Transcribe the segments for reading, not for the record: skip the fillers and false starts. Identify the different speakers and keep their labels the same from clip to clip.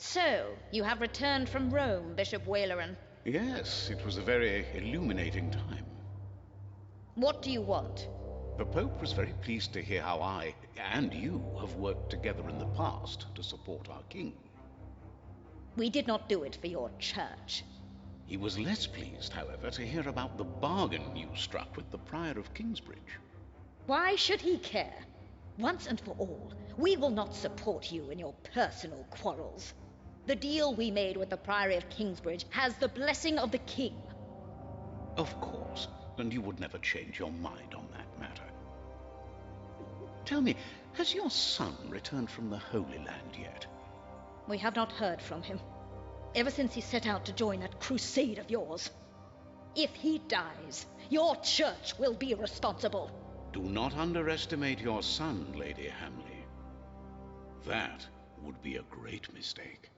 Speaker 1: So, you have returned from Rome, Bishop Waleran.
Speaker 2: Yes, it was a very illuminating time.
Speaker 1: What do you want?
Speaker 2: The Pope was very pleased to hear how I, and you, have worked together in the past to support our king.
Speaker 1: We did not do it for your church.
Speaker 2: He was less pleased, however, to hear about the bargain you struck with the Prior of Kingsbridge.
Speaker 1: Why should he care? Once and for all, we will not support you in your personal quarrels. The deal we made with the Priory of Kingsbridge has the blessing of the king.
Speaker 2: Of course, and you would never change your mind on that matter. Tell me, has your son returned from the Holy Land yet?
Speaker 1: We have not heard from him, ever since he set out to join that crusade of yours. If he dies, your church will be responsible.
Speaker 2: Do not underestimate your son, Lady Hamley. That would be a great mistake.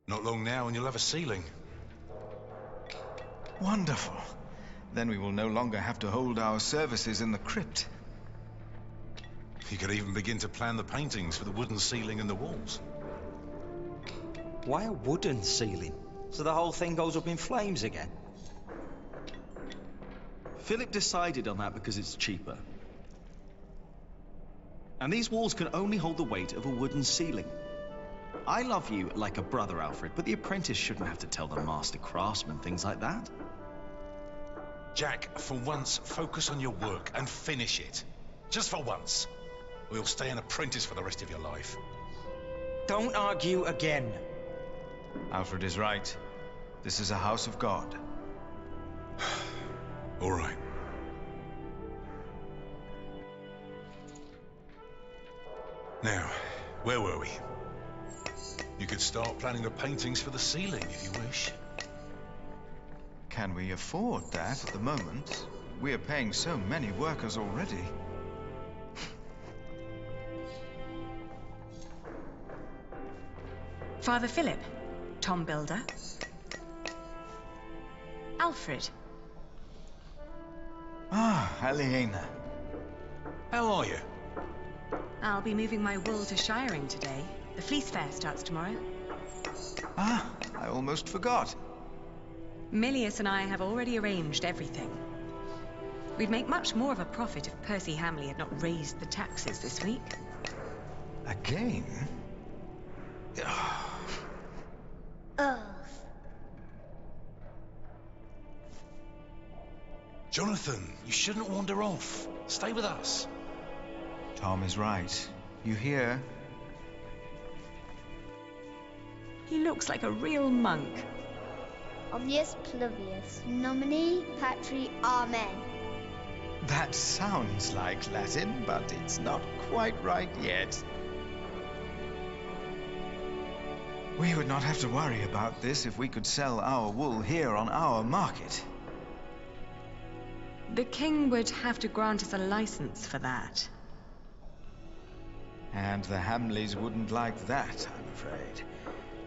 Speaker 3: Not long now and you'll have a ceiling.
Speaker 4: Wonderful. Then we will no longer have to hold our services in the crypt.
Speaker 3: You could even begin to plan the paintings for the wooden ceiling and the walls.
Speaker 5: Why a wooden ceiling? So the whole thing goes up in flames again?
Speaker 6: Philip decided on that because it's cheaper. And these walls can only hold the weight of a wooden ceiling. I love you like a brother, Alfred, but the apprentice shouldn't have to tell the master craftsman things like that.
Speaker 3: Jack, for once, focus on your work and finish it. Just for once. Or you'll stay an apprentice for the rest of your life.
Speaker 5: Don't argue again.
Speaker 4: Alfred is right. This is a house of God.
Speaker 3: All right. Now, where were we? You could start planning the paintings for the ceiling if you wish.
Speaker 4: Can we afford that at the moment? We are paying so many workers already.
Speaker 7: Father Philip, Tom Builder, Alfred.
Speaker 4: Ah, Aliena.
Speaker 3: How are you?
Speaker 7: I'll be moving my wool to shiring today. The fleece fair starts tomorrow.
Speaker 4: Ah, I almost forgot.
Speaker 7: Milius and I have already arranged everything. We'd make much more of a profit if Percy Hamley had not raised the taxes this week.
Speaker 4: Again?
Speaker 3: Jonathan, you shouldn't wander off. Stay with us.
Speaker 4: Tom is right. You hear?
Speaker 7: He looks like a real monk.
Speaker 8: Omnius pluvius, nomine patri amen.
Speaker 4: That sounds like Latin, but it's not quite right yet. We would not have to worry about this if we could sell our wool here on our market.
Speaker 7: The king would have to grant us a license for that.
Speaker 4: And the Hamleys wouldn't like that, I'm afraid.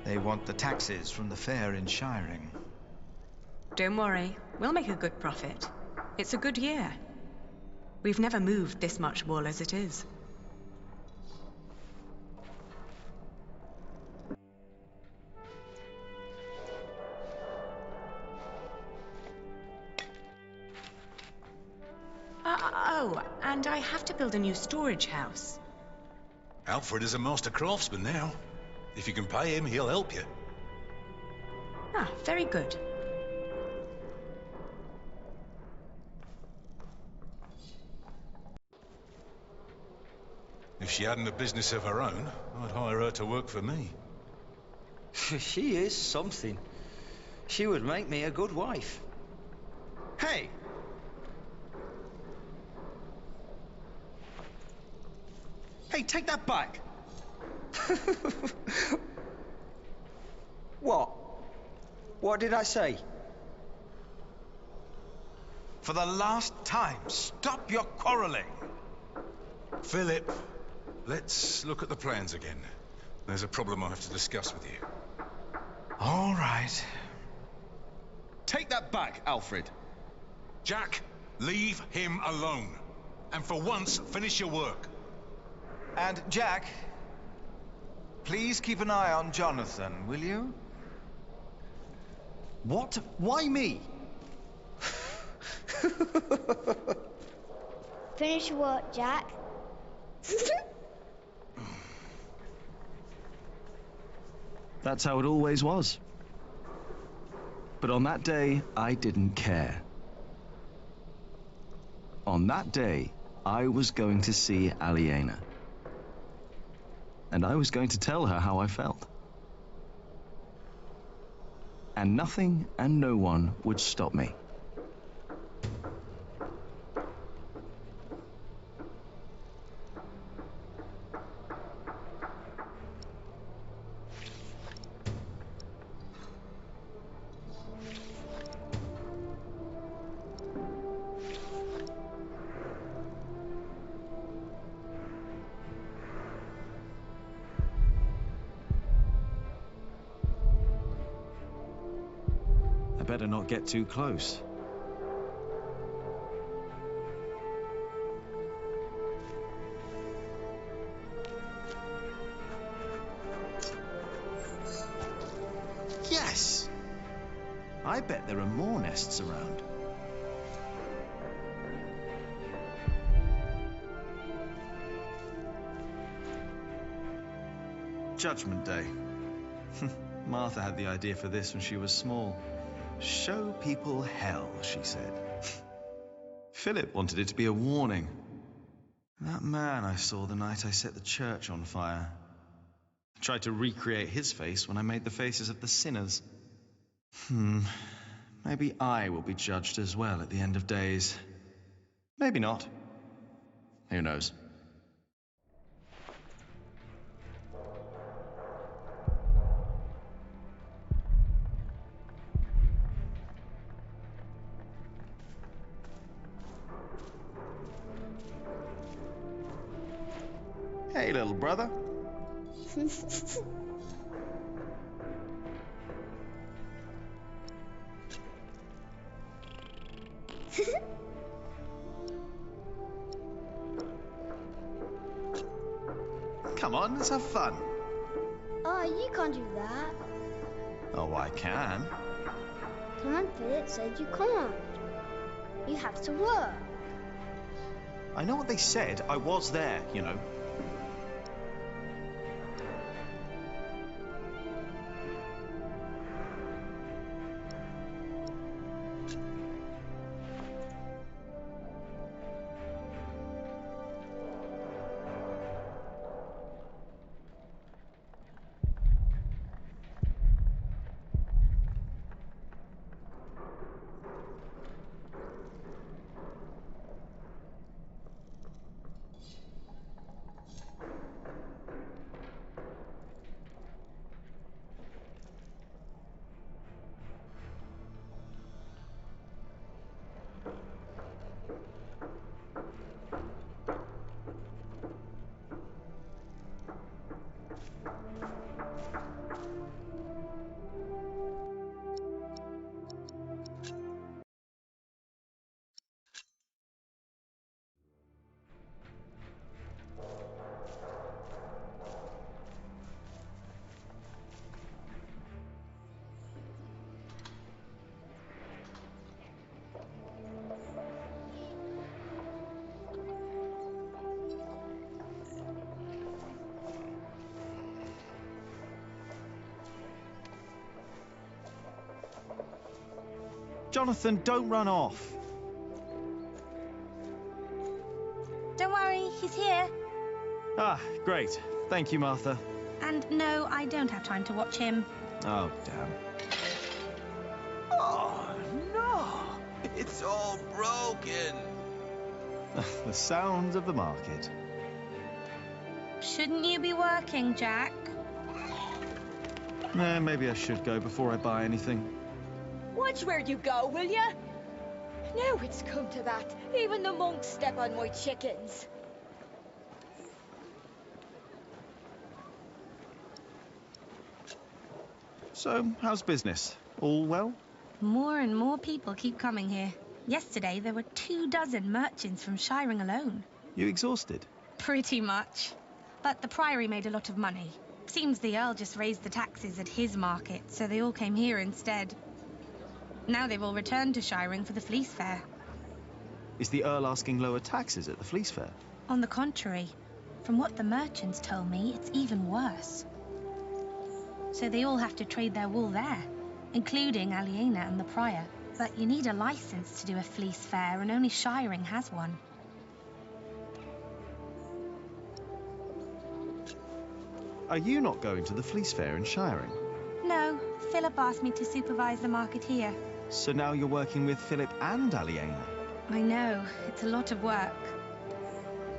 Speaker 4: They want the taxes from the fair in shiring.
Speaker 7: Don't worry, we'll make a good profit. It's a good year. We've never moved this much wool as it is. Oh, and I have to build a new storage house.
Speaker 3: Alfred is a master craftsman now. If you can pay him, he'll help you.
Speaker 7: Ah, very good.
Speaker 3: If she hadn't a business of her own, I'd hire her to work for me.
Speaker 5: She is something. She would make me a good wife.
Speaker 4: Hey! Hey, take that back!
Speaker 5: What? What did I say?
Speaker 3: For the last time, stop your quarrelling. Philip, let's look at the plans again. There's a problem I have to discuss with you.
Speaker 4: All right.
Speaker 6: Take that back, Alfred.
Speaker 3: Jack, leave him alone. And for once, finish your work.
Speaker 4: And Jack, please keep an eye on Jonathan, will you?
Speaker 6: What? Why me?
Speaker 8: Finish your work, Jack.
Speaker 6: That's how it always was. But on that day, I didn't care. On that day, I was going to see Aliena. And I was going to tell her how I felt. And nothing and no one would stop me. Better not get too close. Yes! I bet there are more nests around. Judgment Day. Martha had the idea for this when she was small. Show people hell, she said. Philip wanted it to be a warning. That man I saw the night I set the church on fire. I tried to recreate his face when I made the faces of the sinners. Maybe I will be judged as well at the end of days. Maybe not. Who knows? Hey, little brother. Come on, let's have fun.
Speaker 8: Oh, you can't do that.
Speaker 6: Oh, I can.
Speaker 8: Come on, Philip said you can't. You have to work.
Speaker 6: I know what they said. I was there, you know. Jonathan, don't run off.
Speaker 9: Don't worry, he's here.
Speaker 6: Ah, great. Thank you, Martha.
Speaker 9: And no, I don't have time to watch him.
Speaker 6: Oh, damn.
Speaker 10: Oh, no! It's all broken!
Speaker 6: The sounds of the market.
Speaker 9: Shouldn't you be working, Jack?
Speaker 6: Maybe I should go before I buy anything.
Speaker 11: Watch where you go, will ya? Now it's come to that. Even the monks step on my chickens.
Speaker 6: So, how's business? All well?
Speaker 9: More and more people keep coming here. Yesterday, there were 24 merchants from Shiring alone.
Speaker 6: You exhausted?
Speaker 9: Pretty much. But the Priory made a lot of money. Seems the Earl just raised the taxes at his market, so they all came here instead. Now they've all returned to Shiring for the Fleece Fair.
Speaker 6: Is the Earl asking lower taxes at the Fleece Fair?
Speaker 9: On the contrary, from what the merchants told me, it's even worse. So they all have to trade their wool there, including Aliena and the Prior. But you need a license to do a Fleece Fair, and only Shiring has one.
Speaker 6: Are you not going to the Fleece Fair in Shiring?
Speaker 9: No, Philip asked me to supervise the market here.
Speaker 6: So now you're working with Philip and Aliena?
Speaker 9: I know, it's a lot of work.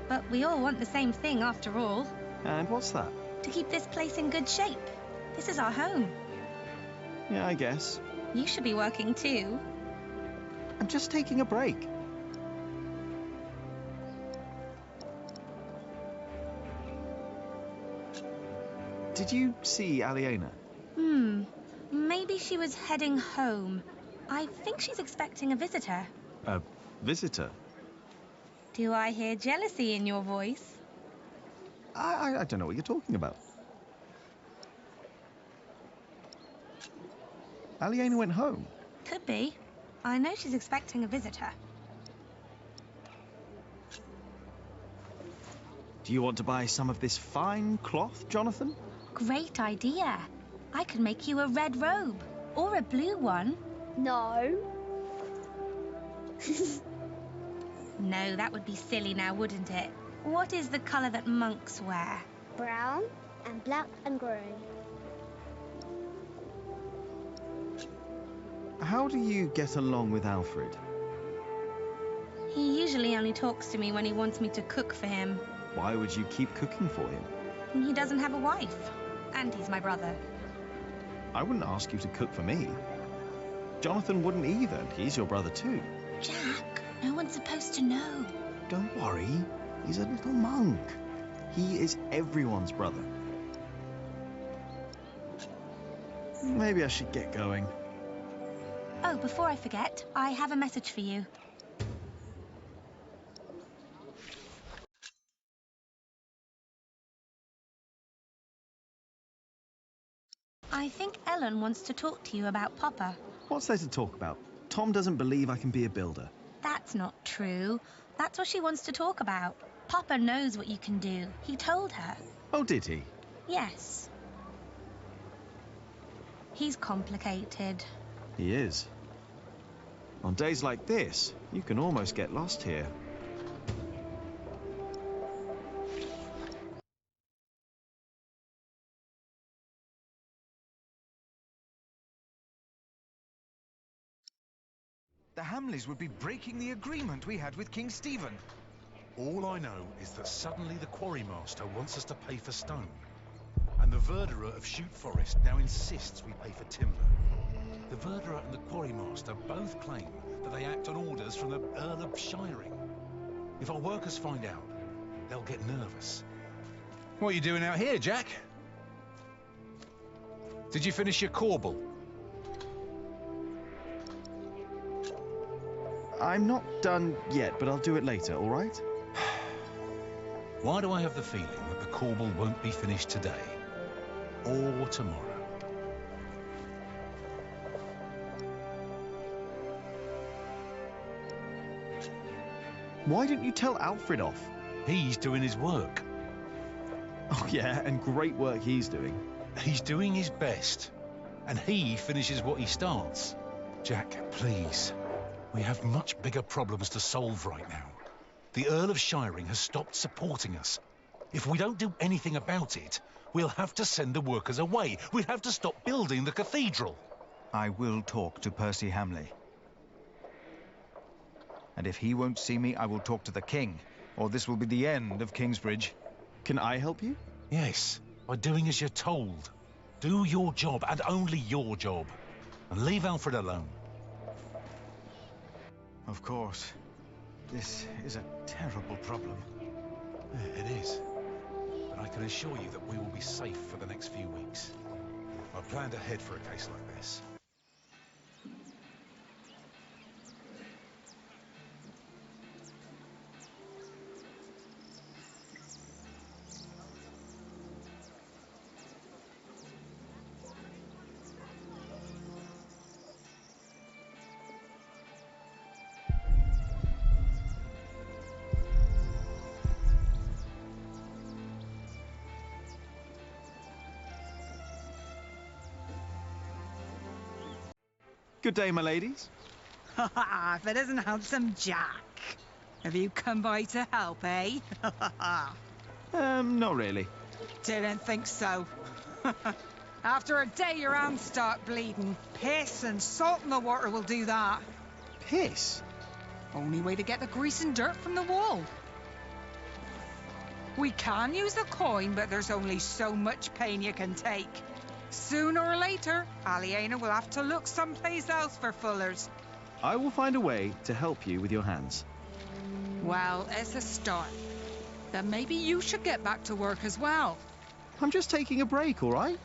Speaker 9: But we all want the same thing after all.
Speaker 6: And what's that?
Speaker 9: To keep this place in good shape. This is our home.
Speaker 6: Yeah, I guess.
Speaker 9: You should be working too.
Speaker 6: I'm just taking a break. Did you see Aliena?
Speaker 9: Maybe she was heading home. I think she's expecting a visitor.
Speaker 6: A visitor?
Speaker 9: Do I hear jealousy in your voice?
Speaker 6: I don't know what you're talking about. Aliena went home.
Speaker 9: Could be. I know she's expecting a visitor.
Speaker 6: Do you want to buy some of this fine cloth, Jonathan?
Speaker 9: Great idea. I could make you a red robe. Or a blue one.
Speaker 8: No.
Speaker 9: No, that would be silly now, wouldn't it? What is the colour that monks wear?
Speaker 8: Brown and black and grey.
Speaker 6: How do you get along with Alfred?
Speaker 9: He usually only talks to me when he wants me to cook for him.
Speaker 6: Why would you keep cooking for him?
Speaker 9: He doesn't have a wife. And he's my brother.
Speaker 6: I wouldn't ask you to cook for me. Jonathan wouldn't either, and he's your brother too.
Speaker 9: Jack, no one's supposed to know.
Speaker 6: Don't worry, he's a little monk. He is everyone's brother. Maybe I should get going.
Speaker 9: Oh, before I forget, I have a message for you. I think Ellen wants to talk to you about Papa.
Speaker 6: What's there to talk about? Tom doesn't believe I can be a builder.
Speaker 9: That's not true. That's what she wants to talk about. Papa knows what you can do. He told her.
Speaker 6: Oh, did he?
Speaker 9: Yes. He's complicated.
Speaker 6: He is. On days like this, you can almost get lost here.
Speaker 4: The Hamleys would be breaking the agreement we had with King Stephen.
Speaker 3: All I know is that suddenly the quarrymaster wants us to pay for stone. And the verderer of Shoot Forest now insists we pay for timber. The verderer and the quarrymaster both claim that they act on orders from the Earl of Shiring. If our workers find out, they'll get nervous. What are you doing out here, Jack? Did you finish your corbel?
Speaker 6: I'm not done yet, but I'll do it later, all right?
Speaker 3: Why do I have the feeling that the corbel won't be finished today? Or tomorrow?
Speaker 6: Why didn't you tell Alfred off?
Speaker 3: He's doing his work.
Speaker 6: Oh yeah, and great work he's doing.
Speaker 3: He's doing his best. And he finishes what he starts. Jack, please. We have much bigger problems to solve right now. The Earl of Shiring has stopped supporting us. If we don't do anything about it, we'll have to send the workers away. We'll have to stop building the cathedral.
Speaker 4: I will talk to Percy Hamley. And if he won't see me, I will talk to the king, or this will be the end of Kingsbridge.
Speaker 6: Can I help you?
Speaker 3: Yes, by doing as you're told. Do your job, and only your job. And leave Alfred alone.
Speaker 4: Of course. This is a terrible problem.
Speaker 3: Yeah, it is. But I can assure you that we will be safe for the next few weeks. I've planned ahead for a case like this.
Speaker 6: Good day, my ladies.
Speaker 12: If it isn't handsome Jack. Have you come by to help, eh?
Speaker 6: Not really.
Speaker 12: Didn't think so. After a day your hands start bleeding, piss and salt in the water will do that.
Speaker 6: Piss?
Speaker 12: Only way to get the grease and dirt from the wall. We can use a coin, but there's only so much pain you can take. Sooner or later, Aliena will have to look someplace else for fullers.
Speaker 6: I will find a way to help you with your hands.
Speaker 12: Well, it's a start. Then maybe you should get back to work as well.
Speaker 6: I'm just taking a break, all right?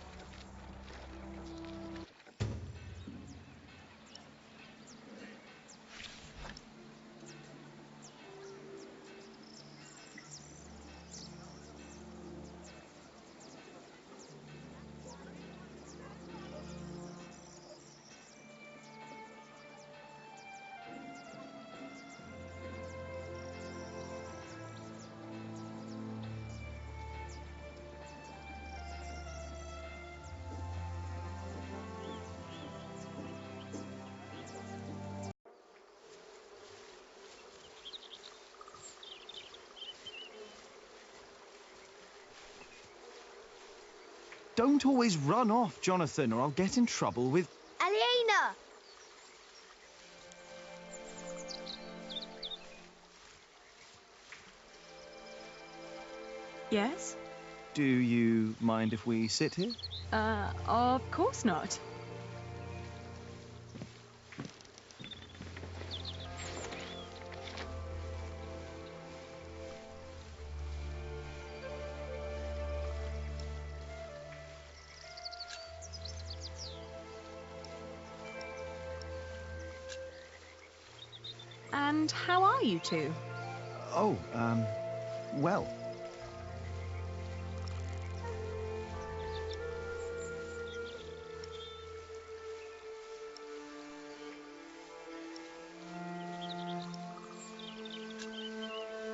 Speaker 6: Don't always run off, Jonathan, or I'll get in trouble with...
Speaker 8: Aliena!
Speaker 7: Yes?
Speaker 6: Do you mind if we sit here?
Speaker 7: Of course not. And how are you two?
Speaker 6: Oh, well.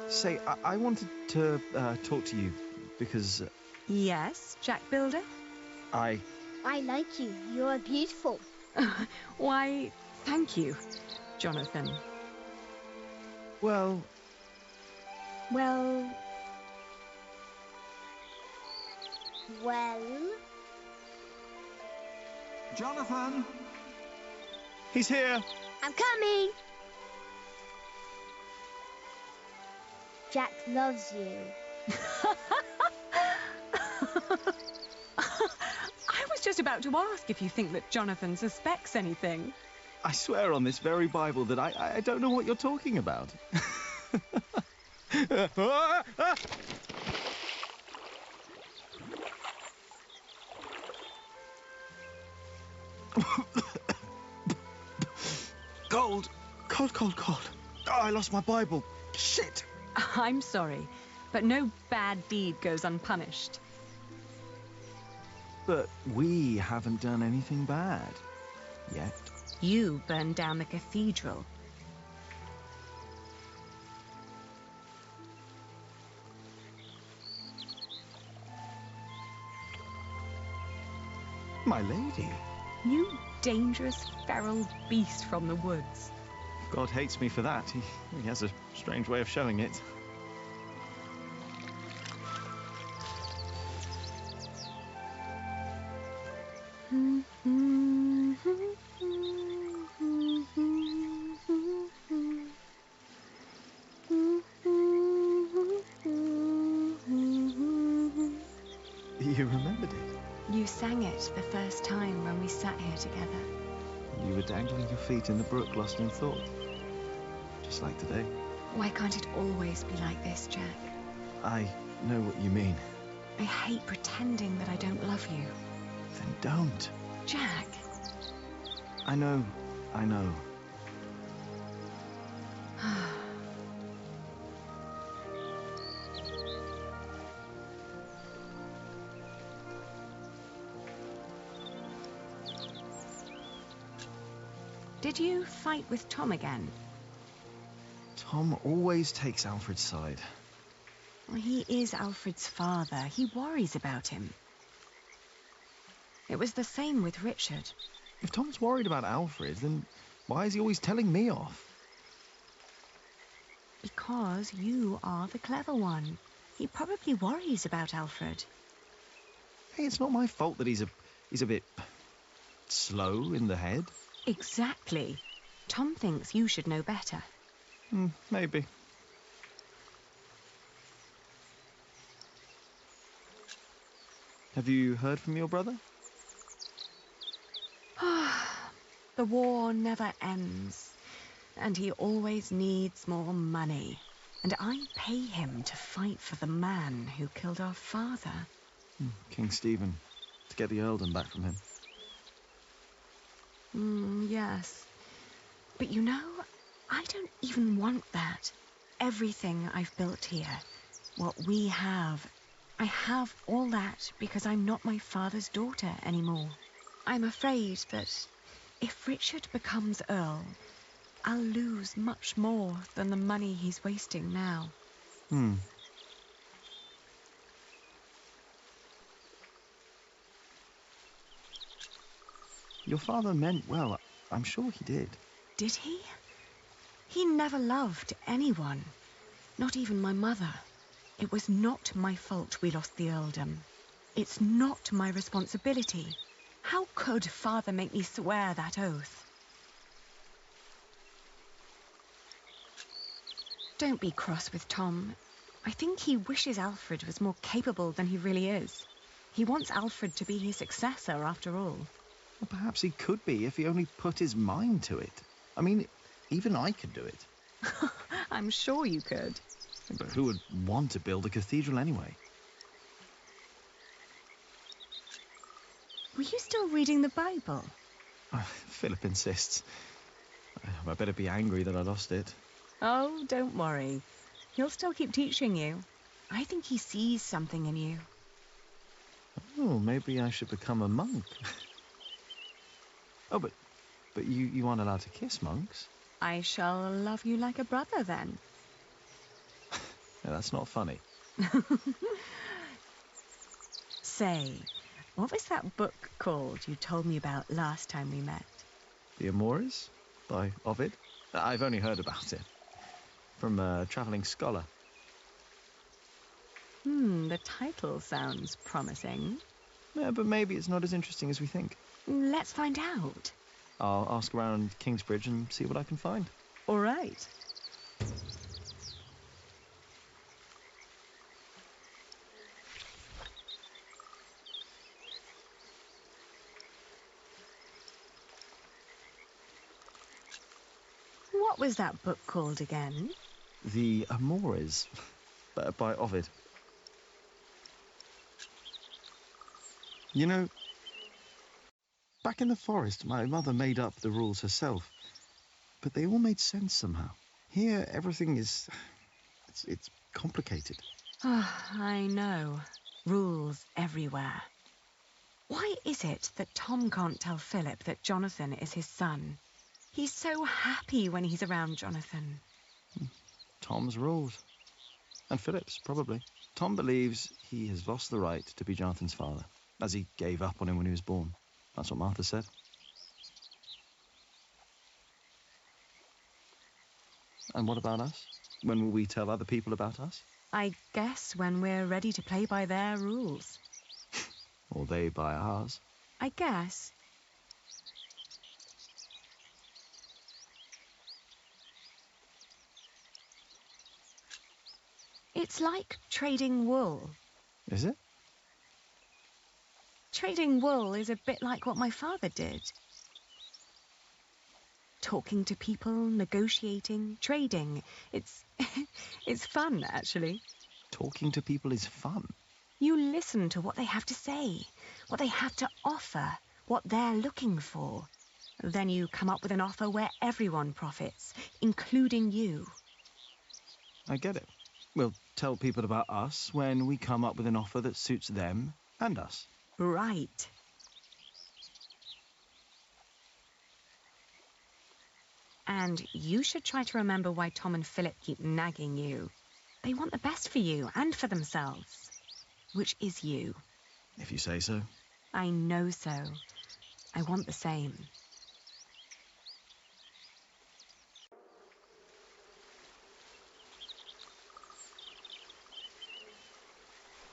Speaker 6: Say, I wanted to talk to you because...
Speaker 7: Yes, Jack Builder?
Speaker 8: I like you. You're beautiful.
Speaker 7: Why, thank you, Jonathan.
Speaker 6: Well...
Speaker 7: Well...
Speaker 8: Well?
Speaker 6: Jonathan! He's here!
Speaker 8: I'm coming! Jack loves you.
Speaker 7: I was just about to ask if you think that Jonathan suspects anything.
Speaker 6: I swear on this very Bible that I don't know what you're talking about. Cold. Oh, I lost my Bible. Shit.
Speaker 7: I'm sorry, but no bad deed goes unpunished.
Speaker 6: But we haven't done anything bad. Yet.
Speaker 7: You burned down the cathedral.
Speaker 6: My lady.
Speaker 7: You dangerous, feral beast from the woods.
Speaker 6: God hates me for that. He has a strange way of showing it. You remembered it?
Speaker 7: You sang it the first time when we sat here together.
Speaker 6: You were dangling your feet in the brook, lost in thought. Just like today.
Speaker 7: Why can't it always be like this, Jack?
Speaker 6: I know what you mean.
Speaker 7: I hate pretending that I don't love you.
Speaker 6: Then don't.
Speaker 7: Jack.
Speaker 6: I know.
Speaker 7: Did you fight with Tom again?
Speaker 6: Tom always takes Alfred's side.
Speaker 7: He is Alfred's father. He worries about him. It was the same with Richard.
Speaker 6: If Tom's worried about Alfred, then why is he always telling me off?
Speaker 7: Because you are the clever one. He probably worries about Alfred.
Speaker 6: Hey, it's not my fault that he's a bit slow in the head.
Speaker 7: Exactly. Tom thinks you should know better.
Speaker 6: Maybe. Have you heard from your brother?
Speaker 7: The war never ends, and he always needs more money. And I pay him to fight for the man who killed our father.
Speaker 6: King Stephen, to get the earldom back from him.
Speaker 7: Yes. But you know, I don't even want that. Everything I've built here, what we have, I have all that because I'm not my father's daughter anymore. I'm afraid that if Richard becomes Earl, I'll lose much more than the money he's wasting now.
Speaker 6: Your father meant well. I'm sure he did.
Speaker 7: Did he? He never loved anyone, not even my mother. It was not my fault we lost the earldom. It's not my responsibility. How could Father make me swear that oath? Don't be cross with Tom. I think he wishes Alfred was more capable than he really is. He wants Alfred to be his successor, after all.
Speaker 6: Well, perhaps he could be if he only put his mind to it. I mean, even I could do it.
Speaker 7: I'm sure you could.
Speaker 6: But who would want to build a cathedral anyway?
Speaker 7: Were you still reading the Bible?
Speaker 6: Philip insists. I better be angry that I lost it.
Speaker 7: Oh, don't worry. He'll still keep teaching you. I think he sees something in you.
Speaker 6: Oh, maybe I should become a monk. Oh, but you aren't allowed to kiss monks.
Speaker 7: I shall love you like a brother, then.
Speaker 6: Yeah, that's not funny.
Speaker 7: Say, what was that book called you told me about last time we met?
Speaker 6: The Amores by Ovid. I've only heard about it from a travelling scholar.
Speaker 7: The title sounds promising.
Speaker 6: Yeah, but maybe it's not as interesting as we think.
Speaker 7: Let's find out.
Speaker 6: I'll ask around Kingsbridge and see what I can find.
Speaker 7: All right. What was that book called again?
Speaker 6: The Amores by Ovid. You know, back in the forest, my mother made up the rules herself, but they all made sense somehow. Here, everything is... it's complicated.
Speaker 7: I know. Rules everywhere. Why is it that Tom can't tell Philip that Jonathan is his son? He's so happy when he's around Jonathan.
Speaker 6: Tom's rules. And Philip's, probably. Tom believes he has lost the right to be Jonathan's father, as he gave up on him when he was born. That's what Martha said. And what about us? When will we tell other people about us?
Speaker 7: I guess when we're ready to play by their rules.
Speaker 6: Or they by ours.
Speaker 7: I guess. It's like trading wool.
Speaker 6: Is it?
Speaker 7: Trading wool is a bit like what my father did. Talking to people, negotiating, trading. It's it's fun, actually.
Speaker 6: Talking to people is fun.
Speaker 7: You listen to what they have to say, what they have to offer, what they're looking for. Then you come up with an offer where everyone profits, including you.
Speaker 6: I get it. We'll tell people about us when we come up with an offer that suits them and us.
Speaker 7: Right. And you should try to remember why Tom and Philip keep nagging you. They want the best for you and for themselves. Which is you.
Speaker 6: If you say so.
Speaker 7: I know so. I want the same.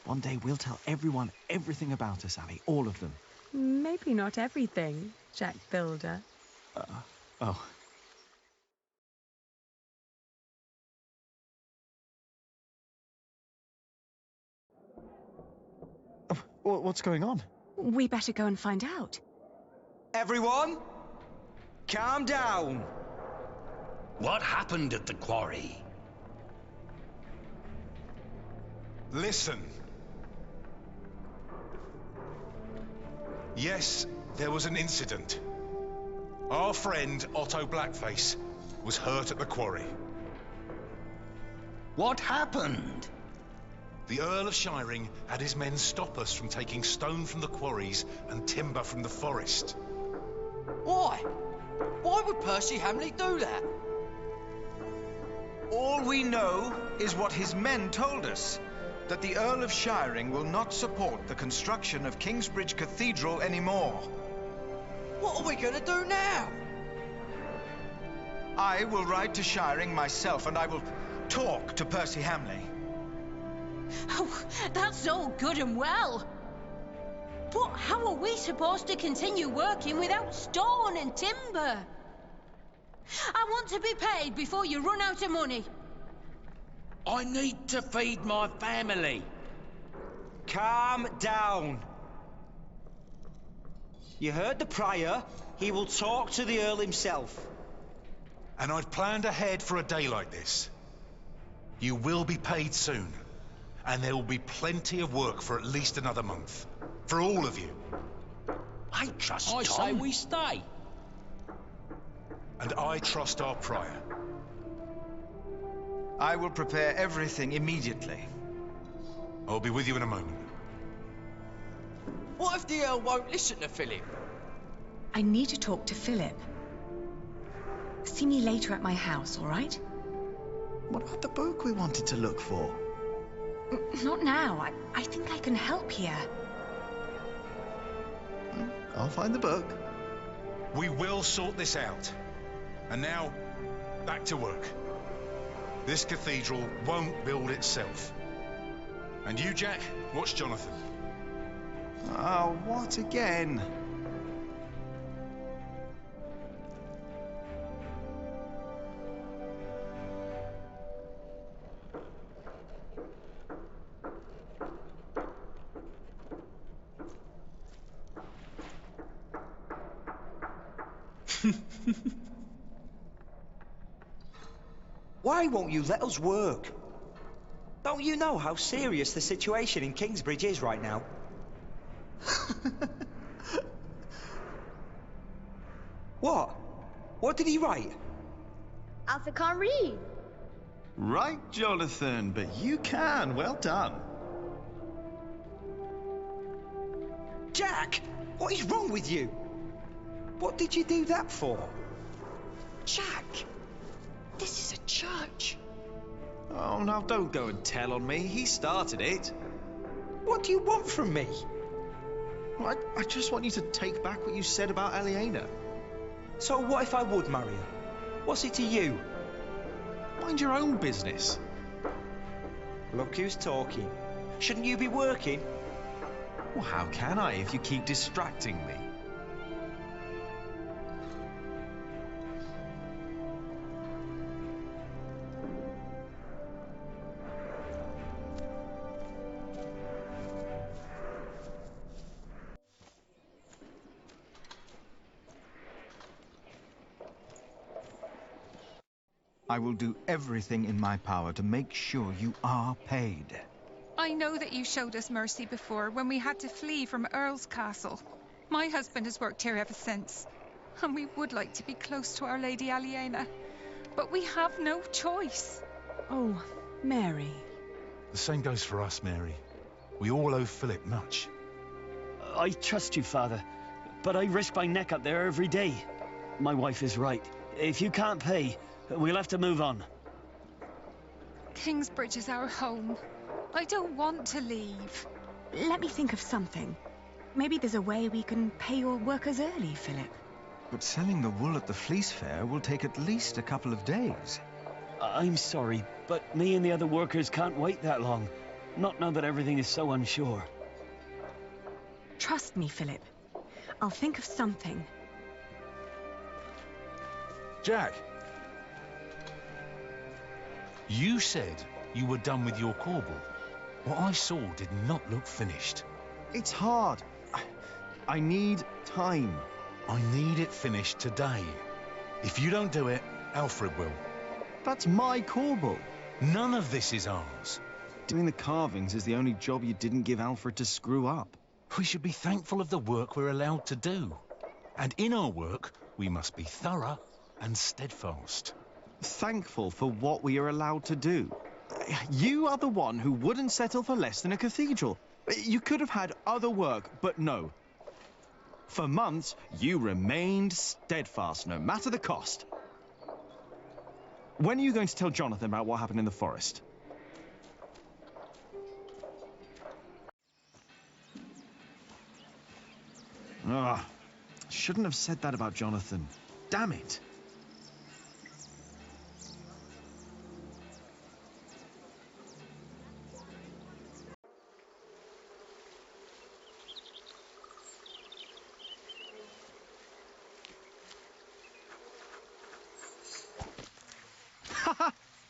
Speaker 6: One day we'll tell everyone everything about us, Ali. All of them.
Speaker 7: Maybe not everything, Jack Builder.
Speaker 6: Oh. What's going on?
Speaker 7: We better go and find out.
Speaker 5: Everyone, calm down.
Speaker 10: What happened at the quarry?
Speaker 3: Listen. Yes, there was an incident. Our friend Otto Blackface was hurt at the quarry.
Speaker 10: What happened?
Speaker 3: The Earl of Shiring had his men stop us from taking stone from the quarries and timber from the forest.
Speaker 13: Why? Why would Percy Hamley do that?
Speaker 4: All we know is what his men told us. That the Earl of Shiring will not support the construction of Kingsbridge Cathedral anymore.
Speaker 13: What are we going to do now?
Speaker 4: I will ride to Shiring myself and I will talk to Percy Hamley.
Speaker 14: Oh, that's all good and well. But how are we supposed to continue working without stone and timber? I want to be paid before you run out of money.
Speaker 10: I need to feed my family.
Speaker 5: Calm down. You heard the Prior. He will talk to the Earl himself.
Speaker 3: And I'd planned ahead for a day like this. You will be paid soon. And there will be plenty of work for at least another month. For all of you.
Speaker 10: I trust Tom.
Speaker 13: I say we stay.
Speaker 3: And I trust our Prior.
Speaker 4: I will prepare everything immediately.
Speaker 3: I'll be with you in a moment.
Speaker 13: What if the Earl won't listen to Philip?
Speaker 7: I need to talk to Philip. See me later at my house, all right?
Speaker 6: What about the book we wanted to look for?
Speaker 7: Not now. I think I can help here.
Speaker 6: I'll find the book.
Speaker 3: We will sort this out. And now, back to work. This cathedral won't build itself. And you, Jack, watch Jonathan.
Speaker 6: Oh, what again?
Speaker 5: Why won't you let us work? Don't you know how serious the situation in Kingsbridge is right now? What? What did he write?
Speaker 8: Arthur can't read.
Speaker 6: Right, Jonathan, but you can. Well done.
Speaker 5: Jack, what is wrong with you? What did you do that for?
Speaker 13: Jack, this is a church.
Speaker 6: Oh, now don't go and tell on me. He started it.
Speaker 5: What do you want from me?
Speaker 6: Well, I just want you to take back what you said about Aliena.
Speaker 5: So what if I would marry her? What's it to you?
Speaker 6: Mind your own business.
Speaker 5: Look who's talking. Shouldn't you be working?
Speaker 6: Well, how can I if you keep distracting me?
Speaker 4: I will do everything in my power to make sure you are paid.
Speaker 12: I know that you showed us mercy before when we had to flee from Earl's Castle. My husband has worked here ever since, and we would like to be close to Our Lady Aliena, but we have no choice.
Speaker 7: Oh, Mary.
Speaker 3: The same goes for us, Mary. We all owe Philip much.
Speaker 15: I trust you, Father, but I risk my neck up there every day. My wife is right. If you can't pay, we'll have to move on.
Speaker 12: Kingsbridge is our home. I don't want to leave.
Speaker 7: Let me think of something. Maybe there's a way we can pay your workers early, Philip.
Speaker 4: But selling the wool at the fleece fair will take at least a couple of days.
Speaker 15: I'm sorry, but me and the other workers can't wait that long. Not now that everything is so unsure.
Speaker 7: Trust me, Philip. I'll think of something.
Speaker 3: Jack! You said you were done with your corbel. What I saw did not look finished.
Speaker 6: It's hard. I need time.
Speaker 3: I need it finished today. If you don't do it, Alfred will.
Speaker 6: That's my corbel.
Speaker 3: None of this is ours.
Speaker 6: Doing the carvings is the only job you didn't give Alfred to screw up.
Speaker 3: We should be thankful of the work we're allowed to do. And in our work, we must be thorough and steadfast.
Speaker 6: Thankful for what we are allowed to do. You are the one who wouldn't settle for less than a cathedral. You could have had other work, but no. For months, you remained steadfast, no matter the cost. When are you going to tell Jonathan about what happened in the forest? Ah, shouldn't have said that about Jonathan. Damn it.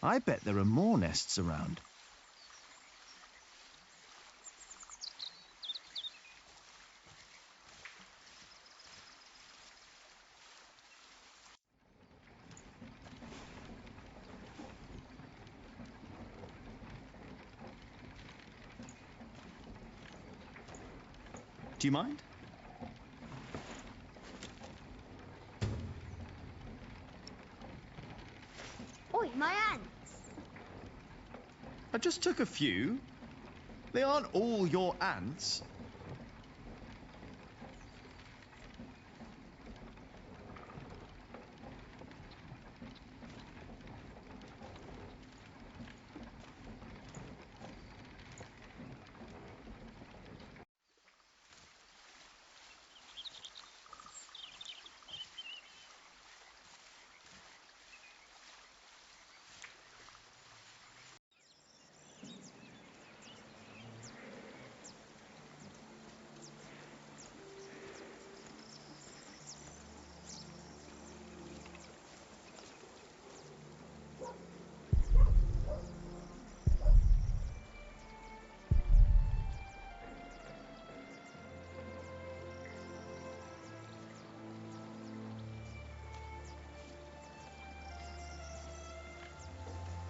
Speaker 6: I bet there are more nests around. Do you mind?
Speaker 8: Oi, my ants!
Speaker 6: I just took a few. They aren't all your ants.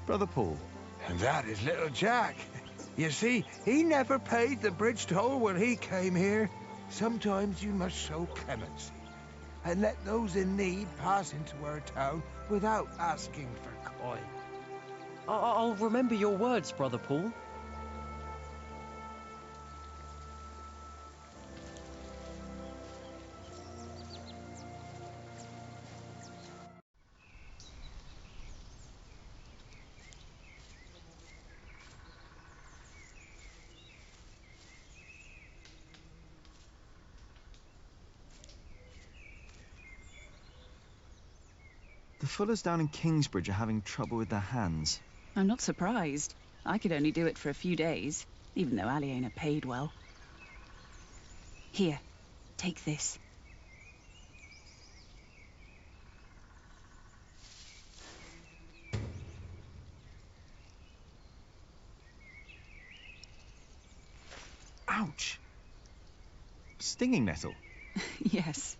Speaker 6: Brother Paul.
Speaker 10: And that is little Jack. You see, he never paid the bridge toll when he came here. Sometimes you must show clemency and let those in need pass into our town without asking for coin.
Speaker 16: I'll remember your words, Brother Paul.
Speaker 6: The Fullers down in Kingsbridge are having trouble with their hands.
Speaker 17: I'm not surprised. I could only do it for a few days, even though Aliena paid well. Here, take this.
Speaker 6: Ouch! Stinging nettle.
Speaker 17: Yes,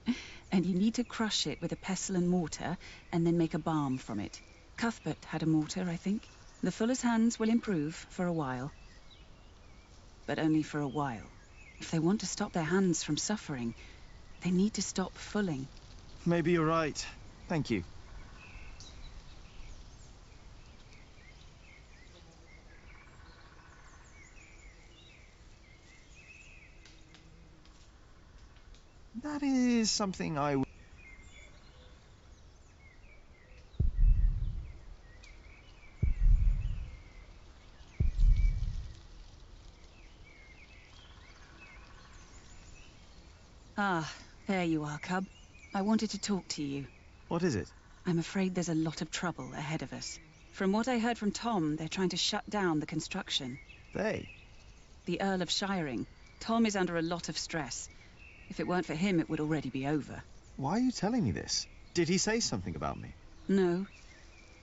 Speaker 17: and you need to crush it with a pestle and mortar, and then make a balm from it. Cuthbert had a mortar, I think. The fuller's hands will improve for a while. But only for a while. If they want to stop their hands from suffering, they need to stop fulling.
Speaker 6: Maybe you're right. Thank you. That is something I...
Speaker 17: Ah, there you are, Cub. I wanted to talk to you.
Speaker 6: What is it?
Speaker 17: I'm afraid there's a lot of trouble ahead of us. From what I heard from Tom, they're trying to shut down the construction.
Speaker 6: They?
Speaker 17: The Earl of Shiring. Tom is under a lot of stress. If it weren't for him, it would already be over.
Speaker 6: Why are you telling me this? Did he say something about me?
Speaker 17: No.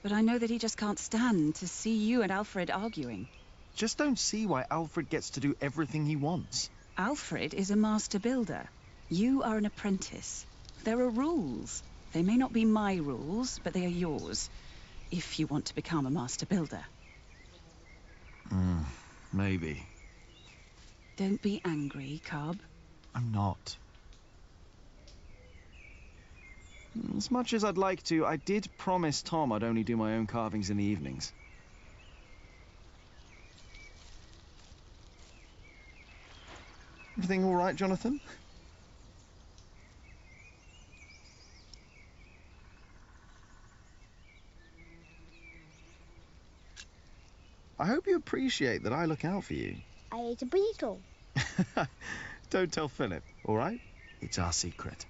Speaker 17: But I know that he just can't stand to see you and Alfred arguing.
Speaker 6: Just don't see why Alfred gets to do everything he wants.
Speaker 17: Alfred is a master builder. You are an apprentice. There are rules. They may not be my rules, but they are yours, if you want to become a master builder.
Speaker 6: Maybe.
Speaker 17: Don't be angry, Cub.
Speaker 6: I'm not. As much as I'd like to, I did promise Tom I'd only do my own carvings in the evenings. Everything all right, Jonathan? I hope you appreciate that I look out for you.
Speaker 8: I ate a beetle.
Speaker 6: Don't tell Philip, all right? It's our secret.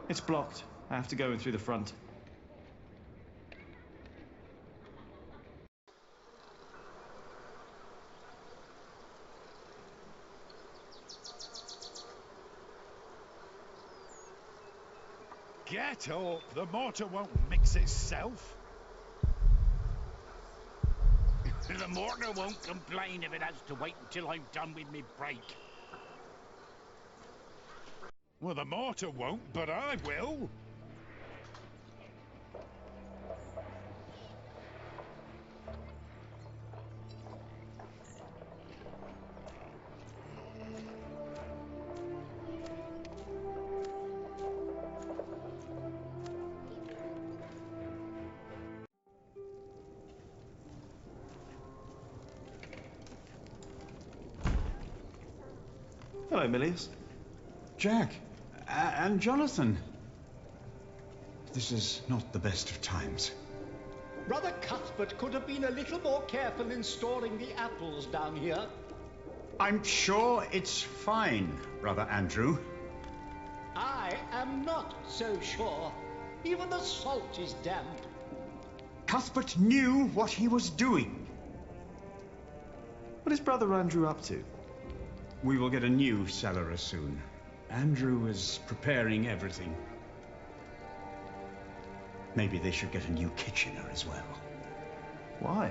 Speaker 6: It's blocked. I have to go in through the front.
Speaker 3: Get up! The mortar won't mix itself.
Speaker 2: The mortar won't complain if it has to wait until I'm done with me break.
Speaker 3: Well, the mortar won't, but I will.
Speaker 6: Hello, Milius.
Speaker 2: Jack, and Jonathan. This is not the best of times.
Speaker 18: Brother Cuthbert could have been a little more careful in storing the apples down here.
Speaker 2: I'm sure it's fine, Brother Andrew.
Speaker 18: I am not so sure. Even the salt is damp.
Speaker 2: Cuthbert knew what he was doing.
Speaker 6: What is Brother Andrew up to?
Speaker 2: We will get a new cellar soon. Andrew is preparing everything.
Speaker 19: Maybe they should get a new kitchener as well.
Speaker 6: Why?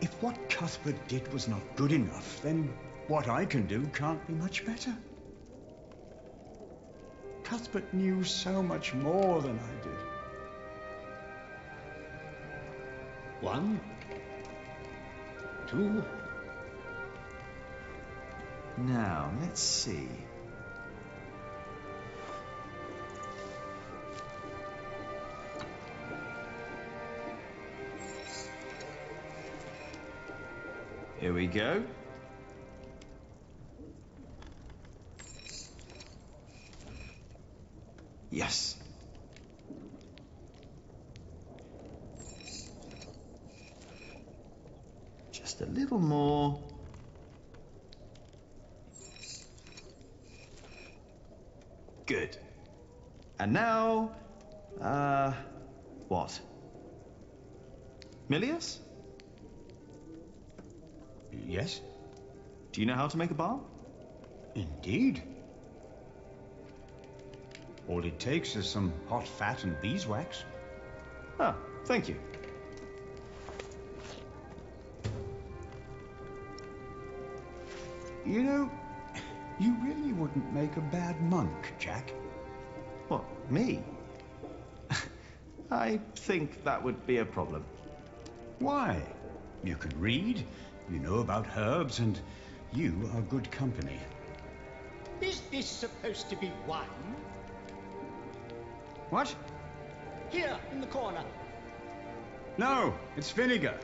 Speaker 19: If what Cuthbert did was not good enough, then what I can do can't be much better. Cuthbert knew so much more than I did.
Speaker 18: 1, 2.
Speaker 6: Now, let's see. Here we go. Yes. Just a little more. Good. And now, what? Milius?
Speaker 19: Yes?
Speaker 6: Do you know how to make a bar?
Speaker 19: Indeed. All it takes is some hot fat and beeswax.
Speaker 6: Ah, thank you.
Speaker 19: You know, you really wouldn't make a bad monk, Jack.
Speaker 6: What, me? I think that would be a problem.
Speaker 19: Why? You can read, you know about herbs, and you are good company.
Speaker 18: Is this supposed to be wine?
Speaker 19: What?
Speaker 18: Here, in the corner.
Speaker 19: No, it's vinegar.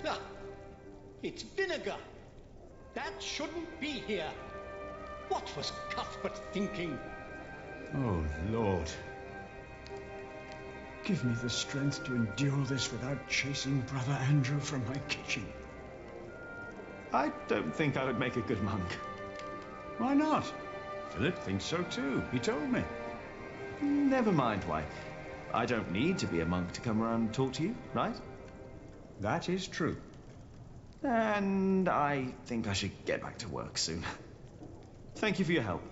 Speaker 18: Ah, it's vinegar. That shouldn't be here. What was Cuthbert thinking?
Speaker 19: Oh, Lord. Give me the strength to endure this without chasing Brother Andrew from my kitchen.
Speaker 6: I don't think I would make a good monk.
Speaker 19: Why not? Philip thinks so too. He told me.
Speaker 6: Never mind why. I don't need to be a monk to come around and talk to you, right?
Speaker 19: That is true.
Speaker 6: And I think I should get back to work soon. Thank you for your help.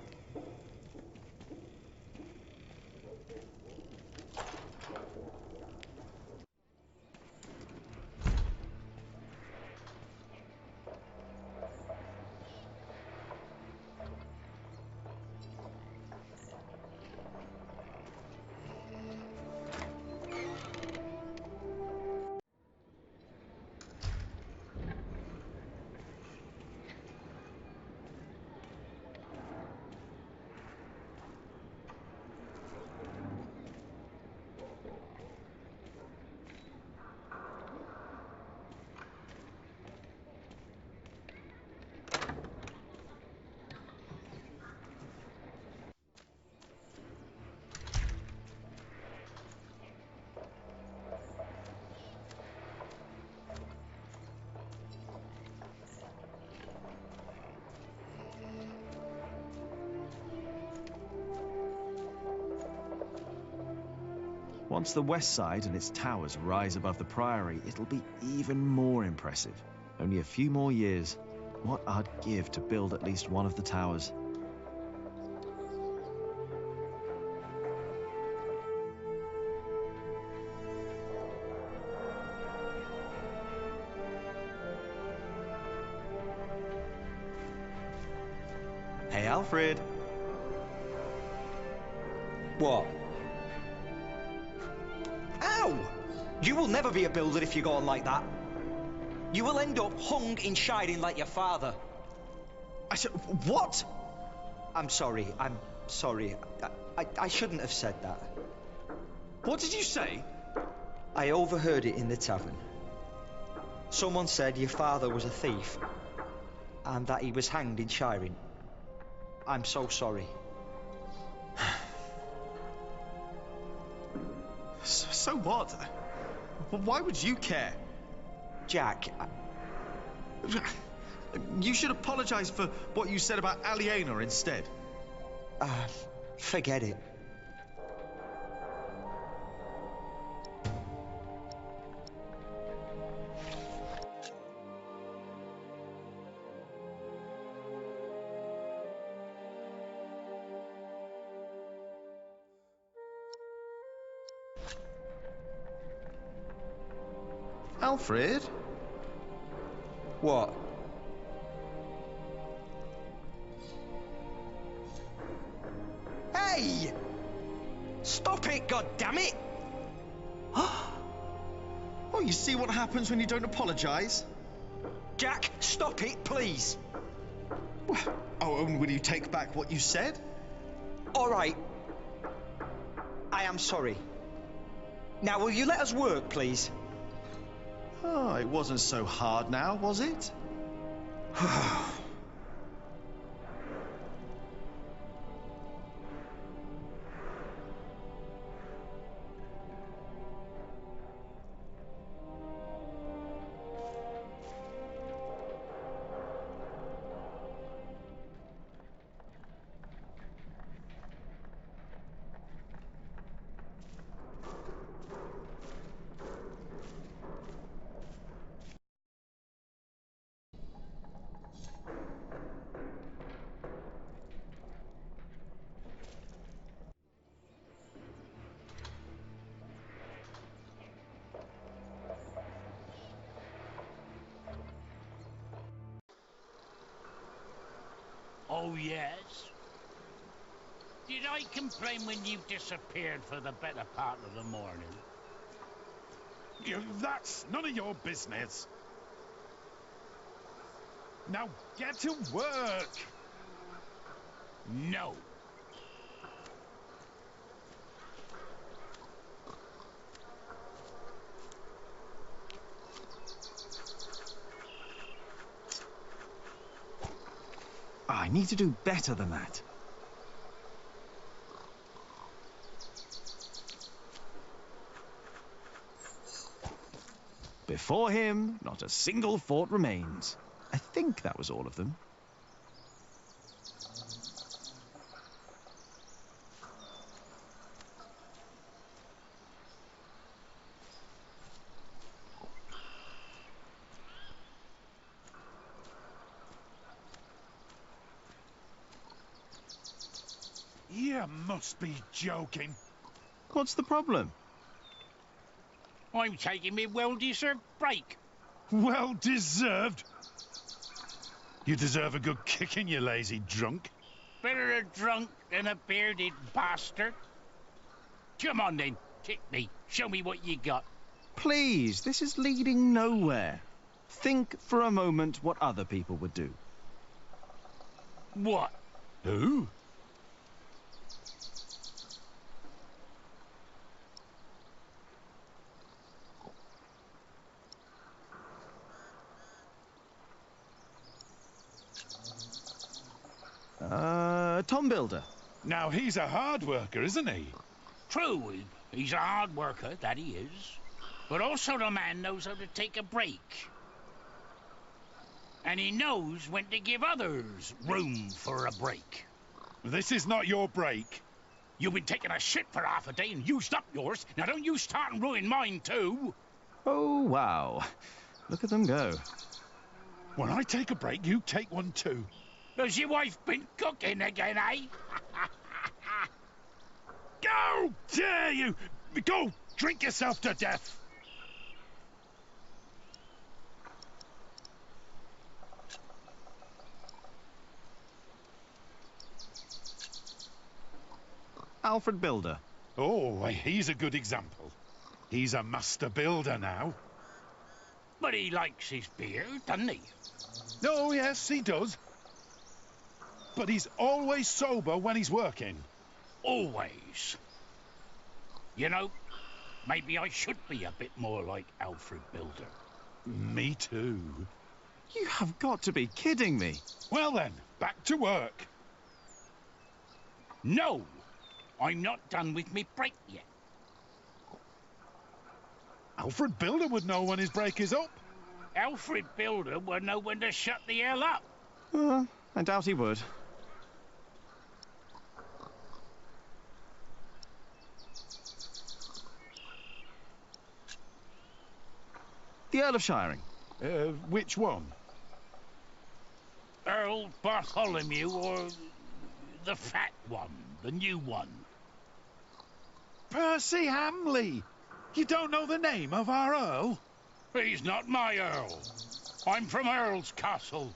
Speaker 6: Once the west side and its towers rise above the priory, it'll be even more impressive. Only a few more years. What I'd give to build at least one of the towers. Hey, Alfred.
Speaker 5: What? Ow! You will never be a builder if you go on like that. You will end up hung in shining like your father.
Speaker 6: I said, what?
Speaker 5: I'm sorry. I shouldn't have said that.
Speaker 6: What did you say?
Speaker 5: I overheard it in the tavern. Someone said your father was a thief, and that he was hanged in Shiring. I'm so sorry.
Speaker 6: So what? Why would you care?
Speaker 5: Jack,
Speaker 6: You should apologize for what you said about Aliena instead.
Speaker 5: Forget it.
Speaker 6: Alfred?
Speaker 5: What? Hey! Stop it, goddammit!
Speaker 6: Oh, you see what happens when you don't apologise?
Speaker 5: Jack, stop it, please!
Speaker 6: Oh, and will you take back what you said?
Speaker 5: All right. I am sorry. Now, will you let us work, please?
Speaker 6: Oh, it wasn't so hard now, was it?
Speaker 18: Oh, yes? Did I complain when you disappeared for the better part of the morning?
Speaker 3: That's none of your business. Now get to work.
Speaker 18: No.
Speaker 6: I need to do better than that. Before him, not a single fort remains. I think that was all of them.
Speaker 3: You must be joking.
Speaker 6: What's the problem?
Speaker 18: I'm taking me well-deserved break.
Speaker 3: Well deserved. You deserve a good kicking, you lazy drunk.
Speaker 18: Better a drunk than a bearded bastard. Come on then, kick me. Show me what you got.
Speaker 6: Please, this is leading nowhere. Think for a moment what other people would do.
Speaker 18: What?
Speaker 3: Who?
Speaker 6: Tom Builder.
Speaker 3: Now, he's a hard worker, isn't he?
Speaker 18: True, he's a hard worker, that he is. But also the man knows how to take a break. And he knows when to give others room for a break.
Speaker 3: This is not your break.
Speaker 18: You've been taking a shit for half a day and used up yours. Now don't you start and ruin mine, too.
Speaker 6: Oh, wow. Look at them go.
Speaker 3: When I take a break, you take one too.
Speaker 18: Has your wife been cooking again, eh?
Speaker 3: Go! Dare you! Go! Drink yourself to death!
Speaker 6: Alfred Builder.
Speaker 3: Oh, he's a good example. He's a master builder now.
Speaker 18: But he likes his beer, doesn't he?
Speaker 3: Oh, yes, he does. But he's always sober when he's working.
Speaker 18: Always. You know, maybe I should be a bit more like Alfred Builder.
Speaker 3: Me too.
Speaker 6: You have got to be kidding me.
Speaker 3: Well then, back to work.
Speaker 18: No, I'm not done with me break yet.
Speaker 3: Alfred Builder would know when his break is up.
Speaker 18: Alfred Builder would know when to shut the hell up.
Speaker 6: I doubt he would. The Earl of Shiring.
Speaker 3: Which one?
Speaker 18: Earl Bartholomew or the fat one, the new one?
Speaker 3: Percy Hamley! You don't know the name of our Earl?
Speaker 18: He's not my Earl. I'm from Earl's Castle.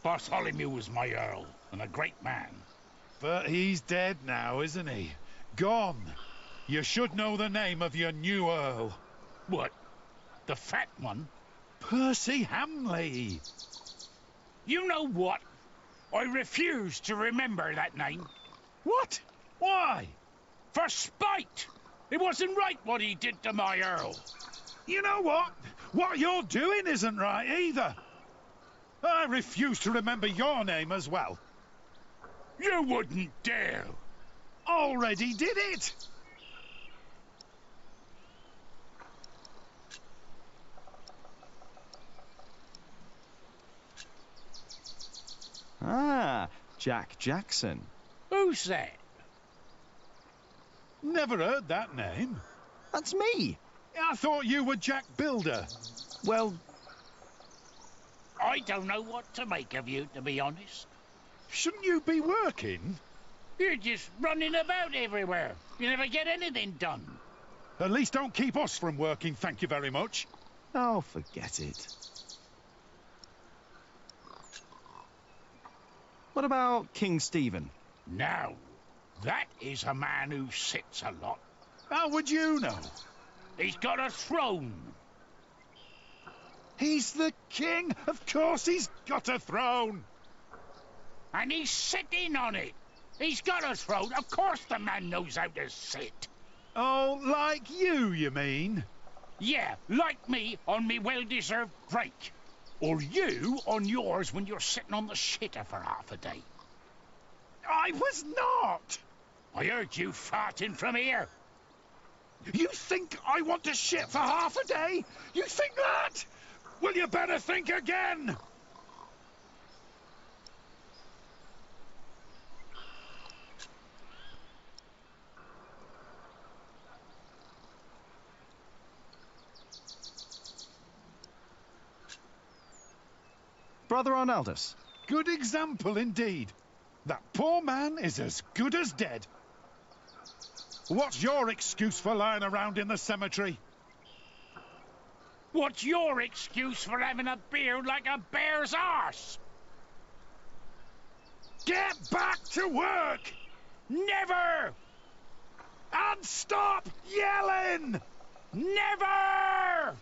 Speaker 18: Bartholomew was my Earl, and a great man.
Speaker 3: But he's dead now, isn't he? Gone. You should know the name of your new Earl.
Speaker 18: What? The fat one?
Speaker 3: Percy Hamley.
Speaker 18: You know what? I refuse to remember that name.
Speaker 3: What? Why?
Speaker 18: For spite! It wasn't right what he did to my Earl.
Speaker 3: You know what? What you're doing isn't right either. I refuse to remember your name as well.
Speaker 18: You wouldn't dare.
Speaker 3: Already did it.
Speaker 6: Ah, Jack Jackson.
Speaker 18: Who's that?
Speaker 3: Never heard that name.
Speaker 6: That's me.
Speaker 3: I thought you were Jack Builder.
Speaker 6: Well,
Speaker 18: I don't know what to make of you, to be honest.
Speaker 3: Shouldn't you be working?
Speaker 18: You're just running about everywhere. You never get anything done.
Speaker 3: At least don't keep us from working, thank you very much.
Speaker 6: oh, forget it. What about King Stephen?
Speaker 18: Now, that is a man who sits a lot.
Speaker 3: How would you know?
Speaker 18: He's got a throne.
Speaker 3: He's the king. Of course he's got a throne.
Speaker 18: And he's sitting on it. He's got a throne. Of course the man knows how to sit.
Speaker 3: Oh, like you mean?
Speaker 18: Yeah, like me on me well-deserved break. Or you on yours when you're sitting on the shitter for half a day.
Speaker 3: I was not.
Speaker 18: I heard you farting from here.
Speaker 3: You think I want to shit for half a day? You think that? Well, you better think again.
Speaker 6: Brother Arnaldus.
Speaker 3: Good example indeed. That poor man is as good as dead. What's your excuse for lying around in the cemetery?
Speaker 18: What's your excuse for having a beard like a bear's arse?
Speaker 3: Get back to work!
Speaker 18: Never!
Speaker 3: And stop yelling!
Speaker 18: Never!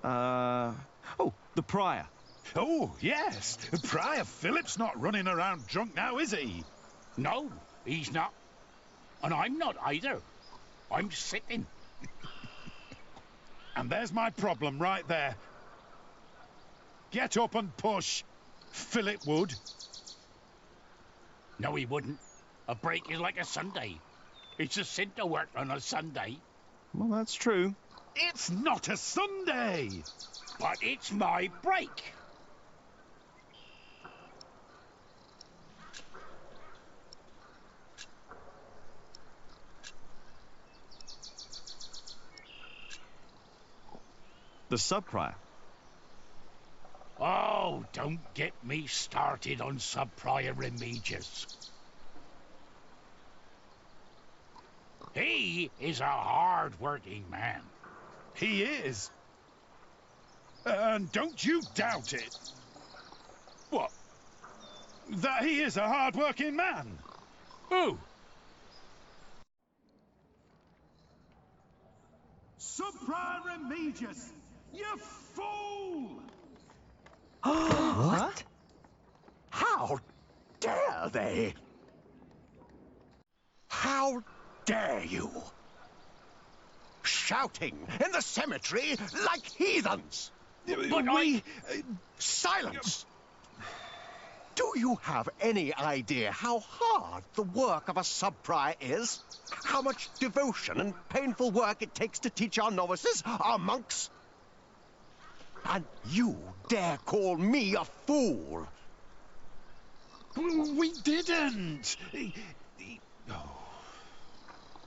Speaker 6: Oh, the Prior.
Speaker 3: Oh, yes. Prior Philip's not running around drunk now, is he?
Speaker 18: No, he's not. And I'm not either. I'm sitting.
Speaker 3: And there's my problem right there. Get up and push. Philip would.
Speaker 18: No, he wouldn't. A break is like a Sunday. It's a sin to work on a Sunday.
Speaker 6: Well, that's true.
Speaker 3: It's not a Sunday!
Speaker 18: But it's my break.
Speaker 6: The Sub-Prior.
Speaker 18: Oh, don't get me started on Sub-Prior Remigius. He is a hard-working man.
Speaker 3: He is. And don't you doubt it.
Speaker 18: What?
Speaker 3: That he is a hard-working man.
Speaker 18: Who?
Speaker 3: Sub-Prior Remigius, you fool!
Speaker 6: What?
Speaker 20: How dare they? How dare you? Shouting in the cemetery like heathens!
Speaker 3: But we...
Speaker 20: Silence! Do you have any idea how hard the work of a sub-prior is? How much devotion and painful work it takes to teach our novices, our monks? And you dare call me a fool?
Speaker 3: We didn't.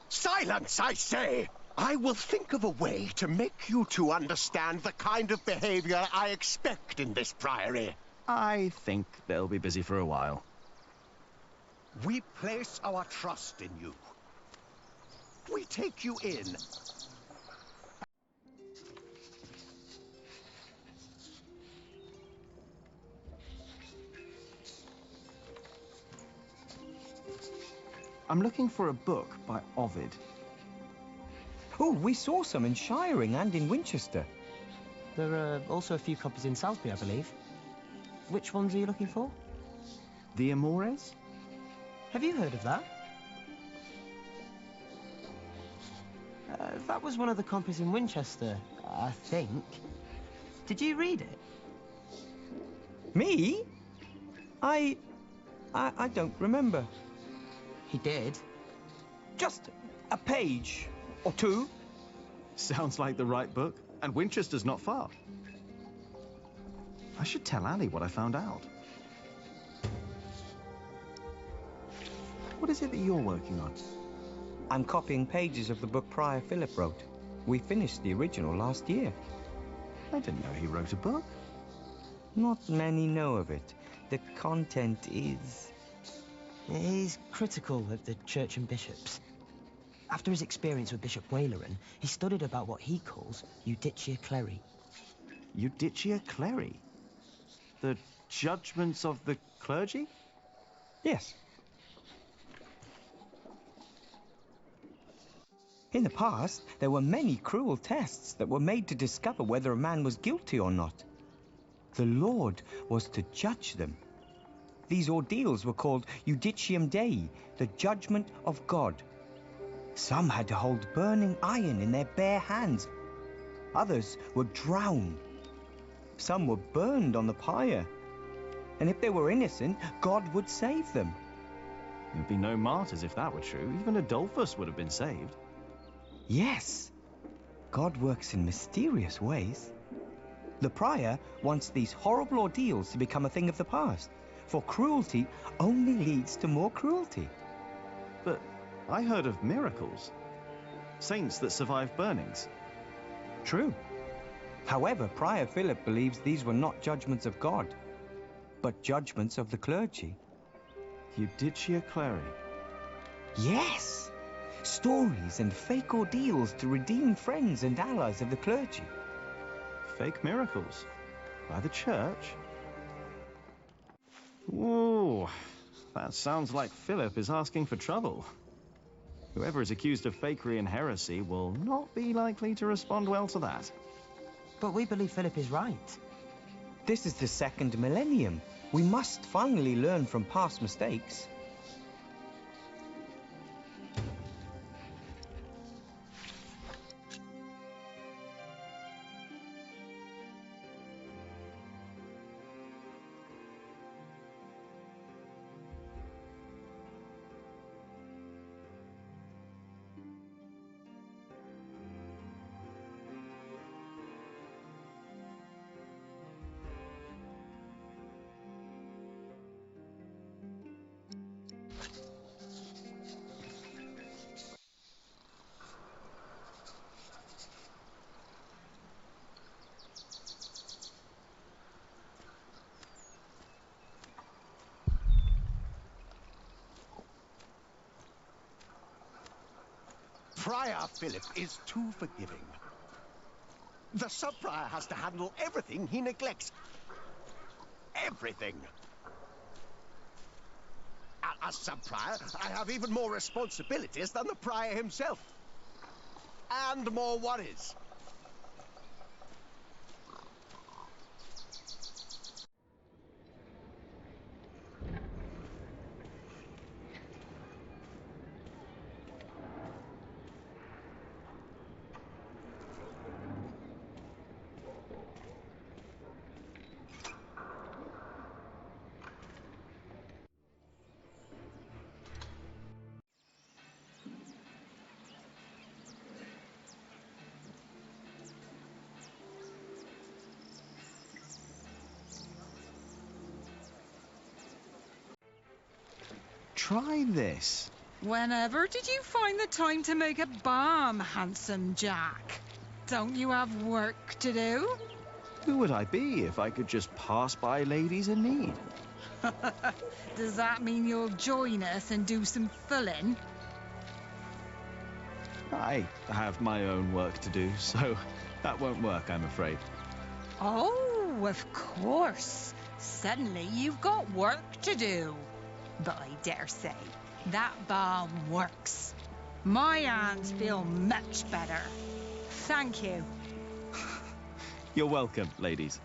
Speaker 20: Silence, I say! I will think of a way to make you two understand the kind of behavior I expect in this priory.
Speaker 6: I think they'll be busy for a while.
Speaker 20: We place our trust in you. We take you in.
Speaker 6: I'm looking for a book by Ovid.
Speaker 21: Oh, we saw some in Shiring and in Winchester.
Speaker 16: There are also a few copies in Salisbury, I believe. Which ones are you looking for?
Speaker 6: The Amores?
Speaker 16: Have you heard of that? That was one of the copies in Winchester, I think. Did you read it?
Speaker 21: Me? I don't remember.
Speaker 16: He did.
Speaker 21: Just a page or two.
Speaker 6: Sounds like the right book, and Winchester's not far. I should tell Ali what I found out. What is it that you're working on?
Speaker 21: I'm copying pages of the book Prior Philip wrote. We finished the original last year.
Speaker 6: I didn't know he wrote a book.
Speaker 21: Not many know of it. The content is...
Speaker 16: He's critical of the church and bishops. After his experience with Bishop Waleran, he studied about what he calls Judicia Cleri.
Speaker 6: Judicia Cleri? The judgments of the clergy?
Speaker 21: Yes. In the past, there were many cruel tests that were made to discover whether a man was guilty or not. The Lord was to judge them. These ordeals were called Judicium Dei, the judgment of God. Some had to hold burning iron in their bare hands. Others were drowned. Some were burned on the pyre. And if they were innocent, God would save them.
Speaker 6: There'd be no martyrs if that were true. Even Adolphus would have been saved.
Speaker 21: Yes. God works in mysterious ways. The prior wants these horrible ordeals to become a thing of the past. For cruelty only leads to more cruelty.
Speaker 6: But I heard of miracles. Saints that survived burnings.
Speaker 21: True. However, Prior Philip believes these were not judgments of God, but judgments of the clergy.
Speaker 6: Judicia Cleri.
Speaker 21: Yes! Stories and fake ordeals to redeem friends and allies of the clergy.
Speaker 6: Fake miracles? By the church? Ooh, that sounds like Philip is asking for trouble. Whoever is accused of fakery and heresy will not be likely to respond well to that.
Speaker 16: But we believe Philip is right.
Speaker 21: This is the second millennium. We must finally learn from past mistakes.
Speaker 20: Prior Philip is too forgiving. The sub-prior has to handle everything he neglects. Everything. As sub-prior, I have even more responsibilities than the prior himself. And more worries.
Speaker 6: Try this.
Speaker 12: Whenever did you find the time to make a balm, handsome Jack? Don't you have work to do?
Speaker 6: Who would I be if I could just pass by ladies in need?
Speaker 12: Does that mean you'll join us and do some fulling?
Speaker 6: I have my own work to do, so that won't work, I'm afraid.
Speaker 12: Oh, of course. Suddenly you've got work to do. But I dare say, that balm works. My hands feel much better. Thank you.
Speaker 6: You're welcome, ladies.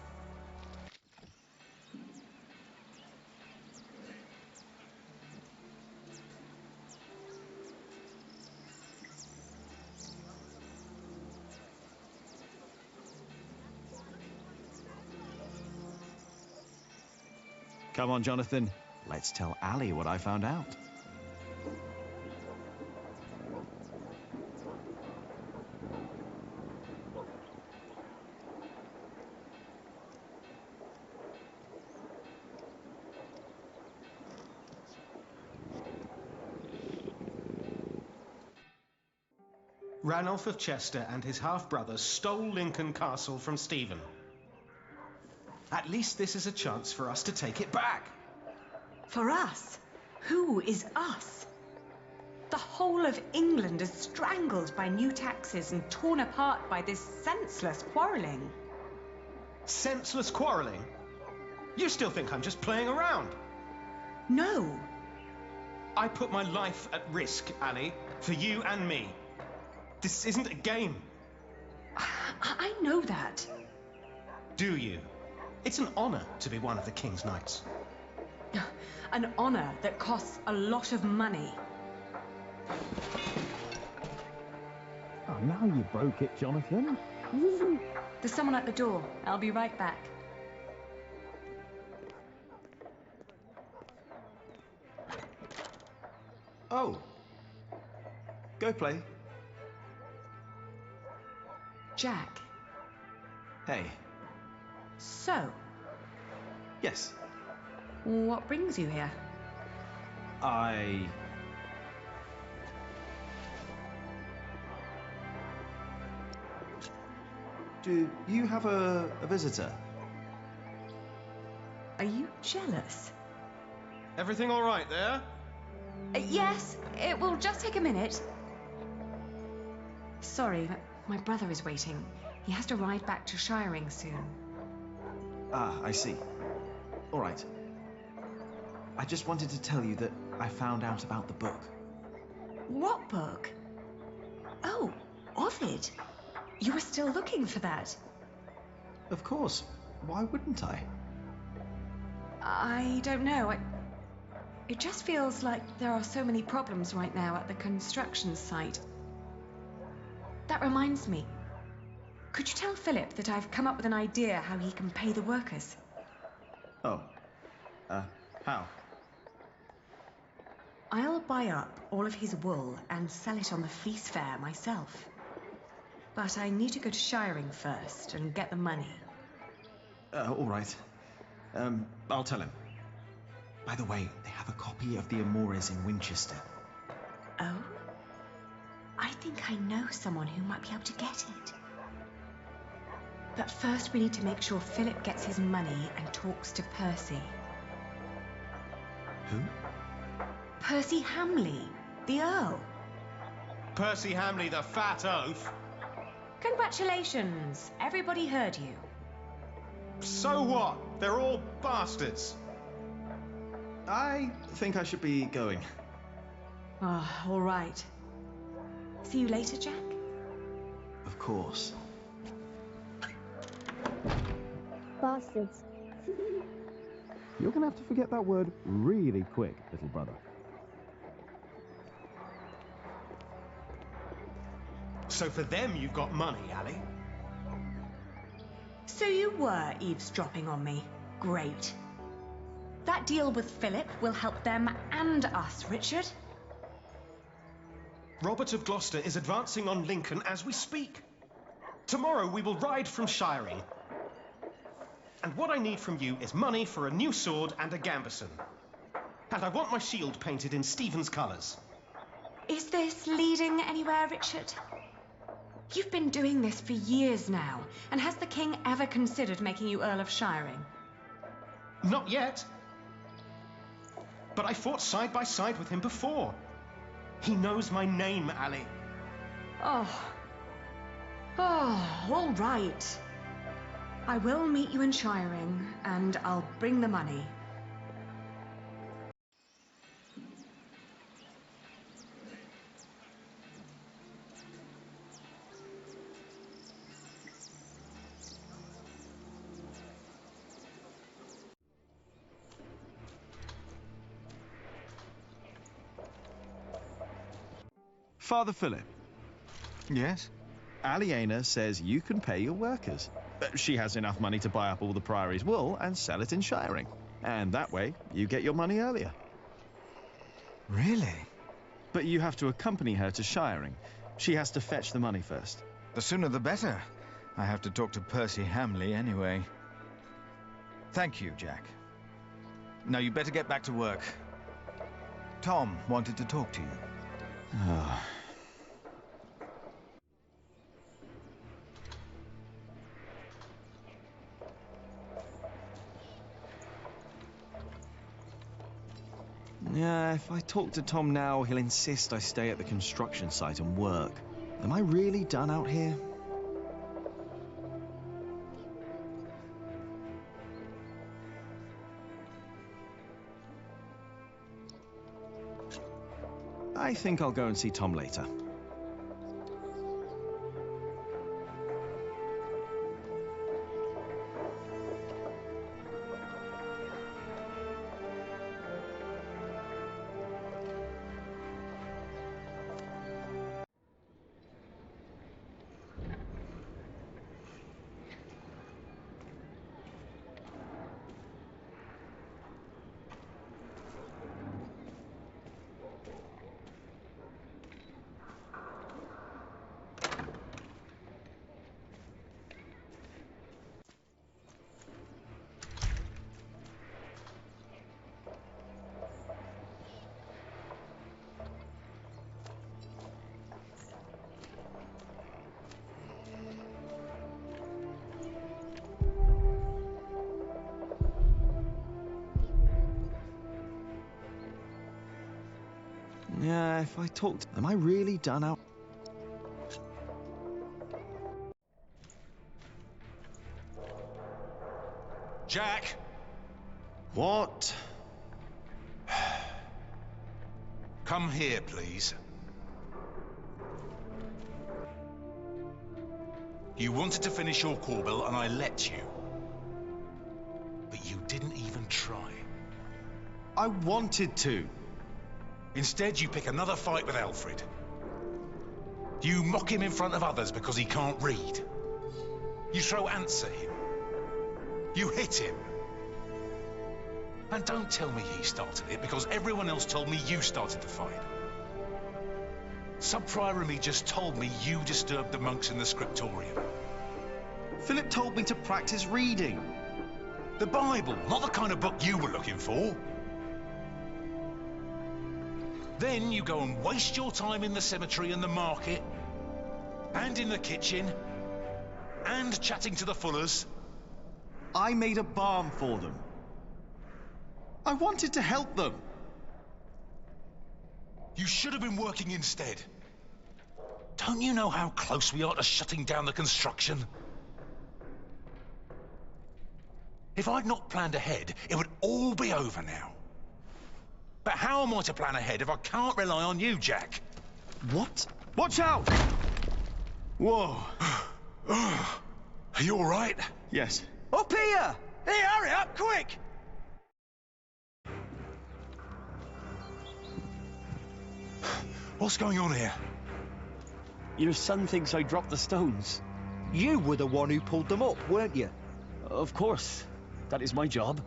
Speaker 6: Come on, Jonathan. Let's tell Ali what I found out.
Speaker 1: Ranulph of Chester and his half-brother stole Lincoln Castle from Stephen. At least this is a chance for us to take it back.
Speaker 7: For us? Who is us? The whole of England is strangled by new taxes and torn apart by this senseless quarrelling.
Speaker 1: Senseless quarrelling? You still think I'm just playing around?
Speaker 7: No.
Speaker 1: I put my life at risk, Ali, for you and me. This isn't a game.
Speaker 7: I know that.
Speaker 1: Do you? It's an honor to be one of the King's Knights.
Speaker 7: An honor that costs a lot of money.
Speaker 15: Oh, now you broke it, Jonathan.
Speaker 7: There's someone at the door. I'll be right back.
Speaker 6: Oh. Go play.
Speaker 7: Jack.
Speaker 6: Hey.
Speaker 7: So,
Speaker 6: Yes.
Speaker 7: what brings you here?
Speaker 6: Do you have a visitor?
Speaker 7: Are you jealous?
Speaker 1: Everything all right there?
Speaker 7: Yes, it will just take a minute. Sorry, but my brother is waiting. He has to ride back to Shiring soon.
Speaker 6: Ah, I see. All right. I just wanted to tell you that I found out about the book.
Speaker 7: What book? Oh, Ovid. You were still looking for that.
Speaker 6: Of course. Why wouldn't I?
Speaker 7: I don't know. It just feels like there are so many problems right now at the construction site. That reminds me. Could you tell Philip that I've come up with an idea how he can pay the workers?
Speaker 6: Oh. How?
Speaker 7: I'll buy up all of his wool and sell it on the feast fair myself. But I need to go to Shiring first and get the money.
Speaker 6: All right. I'll tell him. By the way, they have a copy of the Amores in Winchester.
Speaker 7: Oh? I think I know someone who might be able to get it. But first we need to make sure Philip gets his money and talks to Percy.
Speaker 6: Who?
Speaker 7: Percy Hamley, the Earl.
Speaker 1: Percy Hamley, the fat oaf.
Speaker 7: Congratulations, everybody heard you.
Speaker 1: So what? They're all bastards.
Speaker 6: I think I should be going.
Speaker 7: Ah, all right. See you later, Jack?
Speaker 6: Of course.
Speaker 8: Bastards.
Speaker 15: You're gonna have to forget that word really quick, little brother.
Speaker 1: So for them you've got money, Ali?
Speaker 7: So you were eavesdropping on me. Great. That deal with Philip will help them and us, Richard.
Speaker 1: Robert of Gloucester is advancing on Lincoln as we speak. Tomorrow we will ride from Shiring. And what I need from you is money for a new sword and a gambeson. And I want my shield painted in Stephen's colours.
Speaker 7: Is this leading anywhere, Richard? You've been doing this for years now, and has the king ever considered making you Earl of Shiring?
Speaker 1: Not yet. But I fought side by side with him before. He knows my name, Ali.
Speaker 7: Oh, all right. I will meet you in Shiring, and I'll bring the money.
Speaker 6: Father Philip.
Speaker 4: Yes?
Speaker 6: Aliena says you can pay your workers. She has enough money to buy up all the Priory's wool and sell it in Shiring. And that way, you get your money earlier.
Speaker 4: Really?
Speaker 6: But you have to accompany her to Shiring. She has to fetch the money first.
Speaker 4: The sooner the better. I have to talk to Percy Hamley anyway. Thank you, Jack. Now you better get back to work. Tom wanted to talk to you.
Speaker 6: Yeah, if I talk to Tom now, he'll insist I stay at the construction site and work. Am I really done out here? I think I'll go and see Tom later. Yeah, if I talked... Am I really done out?
Speaker 3: Jack!
Speaker 6: What?
Speaker 3: Come here, please. You wanted to finish your core bill, and I let you. But you didn't even try.
Speaker 6: I wanted to.
Speaker 3: Instead, you pick another fight with Alfred. You mock him in front of others because he can't read. You throw ants at him. You hit him. And don't tell me he started it, because everyone else told me you started the fight. Sub-Prior and me just told me you disturbed the monks in the scriptorium.
Speaker 6: Philip told me to practice reading.
Speaker 3: The Bible, not the kind of book you were looking for. Then you go and waste your time in the cemetery and the market, and in the kitchen, and chatting to the Fullers.
Speaker 6: I made a balm for them. I wanted to help them.
Speaker 3: You should have been working instead. Don't you know how close we are to shutting down the construction? If I'd not planned ahead, it would all be over now. But how am I to plan ahead if I can't rely on you, Jack?
Speaker 6: What? Watch out! Whoa.
Speaker 3: Are you all right?
Speaker 6: Yes.
Speaker 4: Up here! Hey, hurry up, quick!
Speaker 3: What's going on here?
Speaker 15: Your son thinks I dropped the stones.
Speaker 5: You were the one who pulled them up, weren't you?
Speaker 15: Of course. That is my job.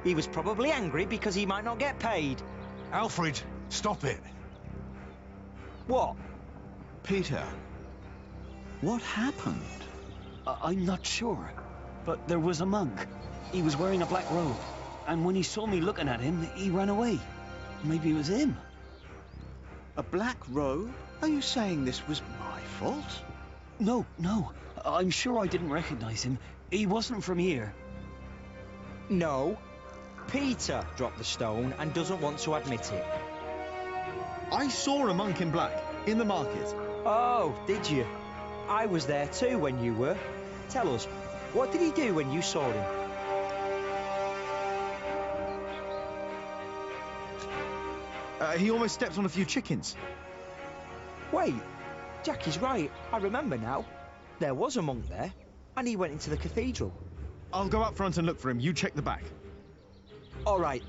Speaker 5: He was probably angry because he might not get paid.
Speaker 3: Alfred, stop it.
Speaker 5: What?
Speaker 19: Peter, what happened?
Speaker 15: I'm not sure, but there was a monk. He was wearing a black robe, and when he saw me looking at him, he ran away. Maybe it was him.
Speaker 19: A black robe? Are you saying this was my fault?
Speaker 15: No, no. I'm sure I didn't recognize him. He wasn't from here.
Speaker 5: No. Peter dropped the stone and doesn't want to admit it.
Speaker 6: I saw a monk in black in the market.
Speaker 5: Oh, did you? I was there too when you were. Tell us, what did he do when you saw him?
Speaker 6: He almost stepped on a few chickens.
Speaker 5: Wait, Jack is right. I remember now. There was a monk there, and he went into the cathedral.
Speaker 6: I'll go up front and look for him. You check the back.
Speaker 5: All right.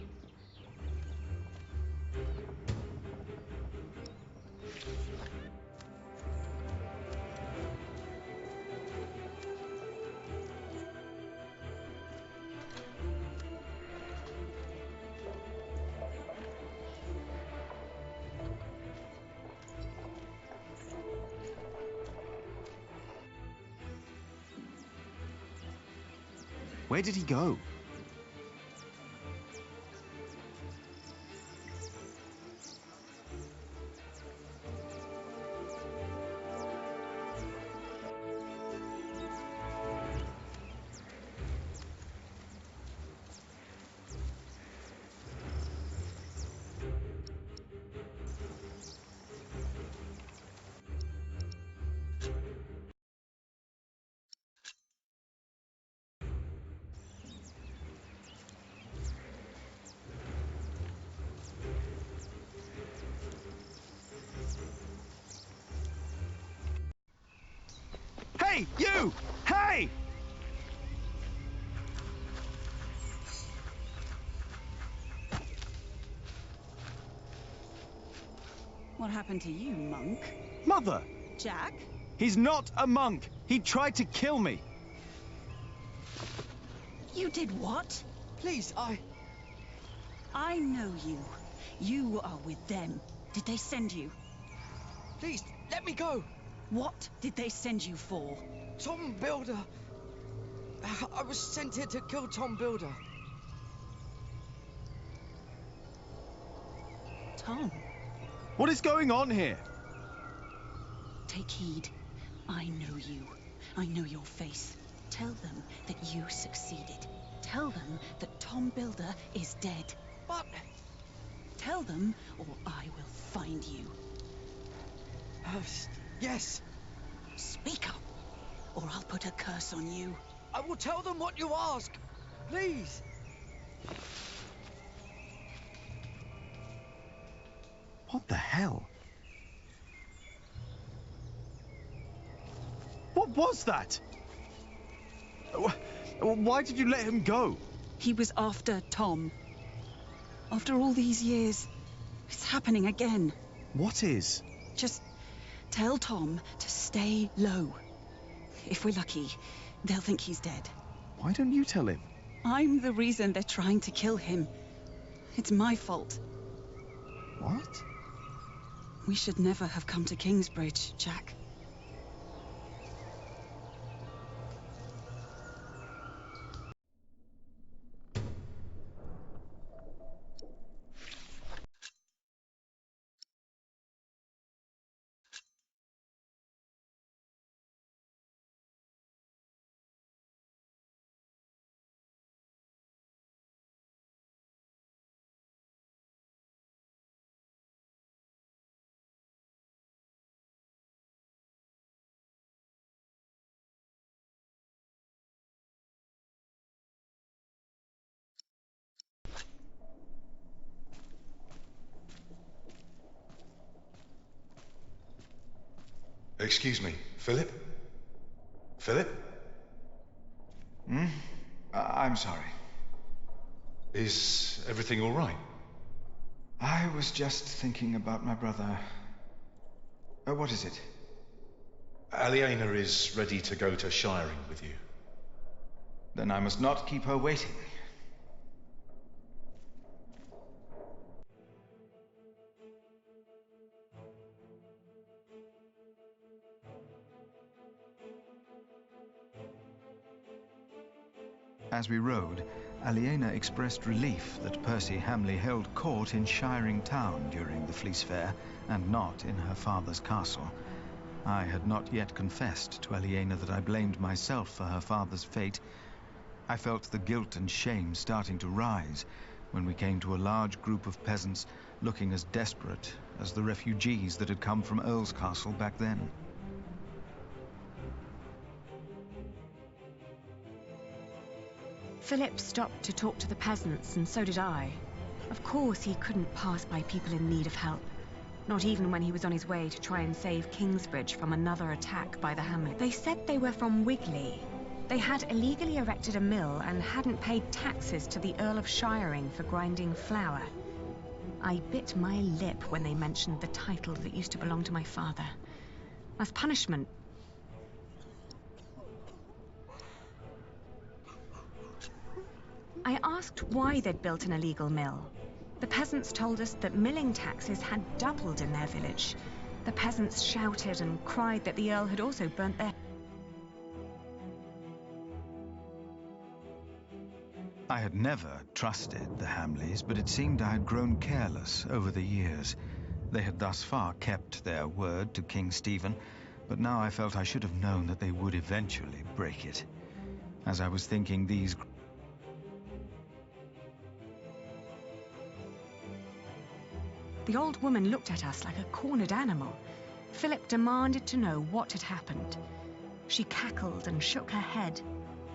Speaker 6: Where did he go? Hey, you! Hey!
Speaker 17: What happened to you, monk?
Speaker 6: Mother!
Speaker 17: Jack?
Speaker 6: He's not a monk! He tried to kill me!
Speaker 17: You did what?
Speaker 13: Please,
Speaker 17: I know you. You are with them. Did they send you?
Speaker 13: Please, let me go!
Speaker 17: What did they send you for?
Speaker 13: Tom Builder. I was sent here to kill Tom Builder.
Speaker 17: Tom?
Speaker 6: What is going on here?
Speaker 17: Take heed. I know you. I know your face. Tell them that you succeeded. Tell them that Tom Builder is dead.
Speaker 13: But...
Speaker 17: Tell them, or I will find you.
Speaker 13: Yes.
Speaker 17: Speak up, or I'll put a curse on you.
Speaker 13: I will tell them what you ask. Please.
Speaker 6: What the hell? What was that? Why did you let him go?
Speaker 17: He was after Tom. After all these years, it's happening again.
Speaker 6: What is?
Speaker 17: Just tell Tom to stay low. If we're lucky, they'll think he's dead.
Speaker 6: Why don't you tell him?
Speaker 17: I'm the reason they're trying to kill him. It's my fault.
Speaker 6: What?
Speaker 17: We should never have come to Kingsbridge, Jack.
Speaker 3: Excuse me, Philip? Philip?
Speaker 4: I'm sorry.
Speaker 3: Is everything all right?
Speaker 4: I was just thinking about my brother. What is it?
Speaker 3: Aliena is ready to go to Shiring with you.
Speaker 4: Then I must not keep her waiting. As we rode, Aliena expressed relief that Percy Hamley held court in Shiring Town during the Fleece Fair, and not in her father's castle. I had not yet confessed to Aliena that I blamed myself for her father's fate. I felt the guilt and shame starting to rise when we came to a large group of peasants looking as desperate as the refugees that had come from Earl's Castle back then.
Speaker 7: Philip stopped to talk to the peasants, and so did I. Of course, he couldn't pass by people in need of help, not even when he was on his way to try and save Kingsbridge from another attack by the Hamlet. They said they were from Wigley. They had illegally erected a mill and hadn't paid taxes to the Earl of Shiring for grinding flour. I bit my lip when they mentioned the title that used to belong to my father. As punishment, I asked why they'd built an illegal mill. The peasants told us that milling taxes had doubled in their village. The peasants shouted and cried that the Earl had also burnt their...
Speaker 4: I had never trusted the Hamleys, but it seemed I had grown careless over the years. They had thus far kept their word to King Stephen, but now I felt I should have known that they would eventually break it. As I was thinking these...
Speaker 7: The old woman looked at us like a cornered animal. Philip demanded to know what had happened. She cackled and shook her head.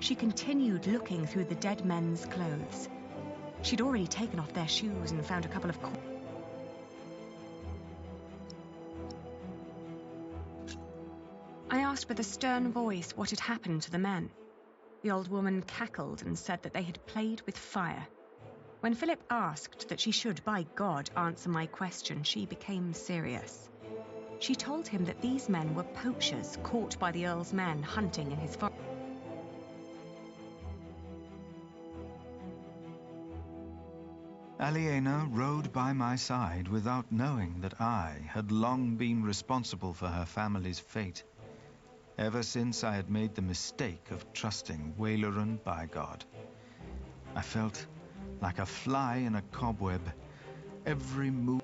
Speaker 7: She continued looking through the dead men's clothes. She'd already taken off their shoes and found a couple of... I asked with a stern voice what had happened to the men. The old woman cackled and said that they had played with fire. When Philip asked that she should, by God, answer my question, she became serious. She told him that these men were poachers caught by the Earl's men hunting in his forest.
Speaker 4: Aliena rode by my side without knowing that I had long been responsible for her family's fate. Ever since I had made the mistake of trusting Waileran by God, I felt like a fly in a cobweb. Every move...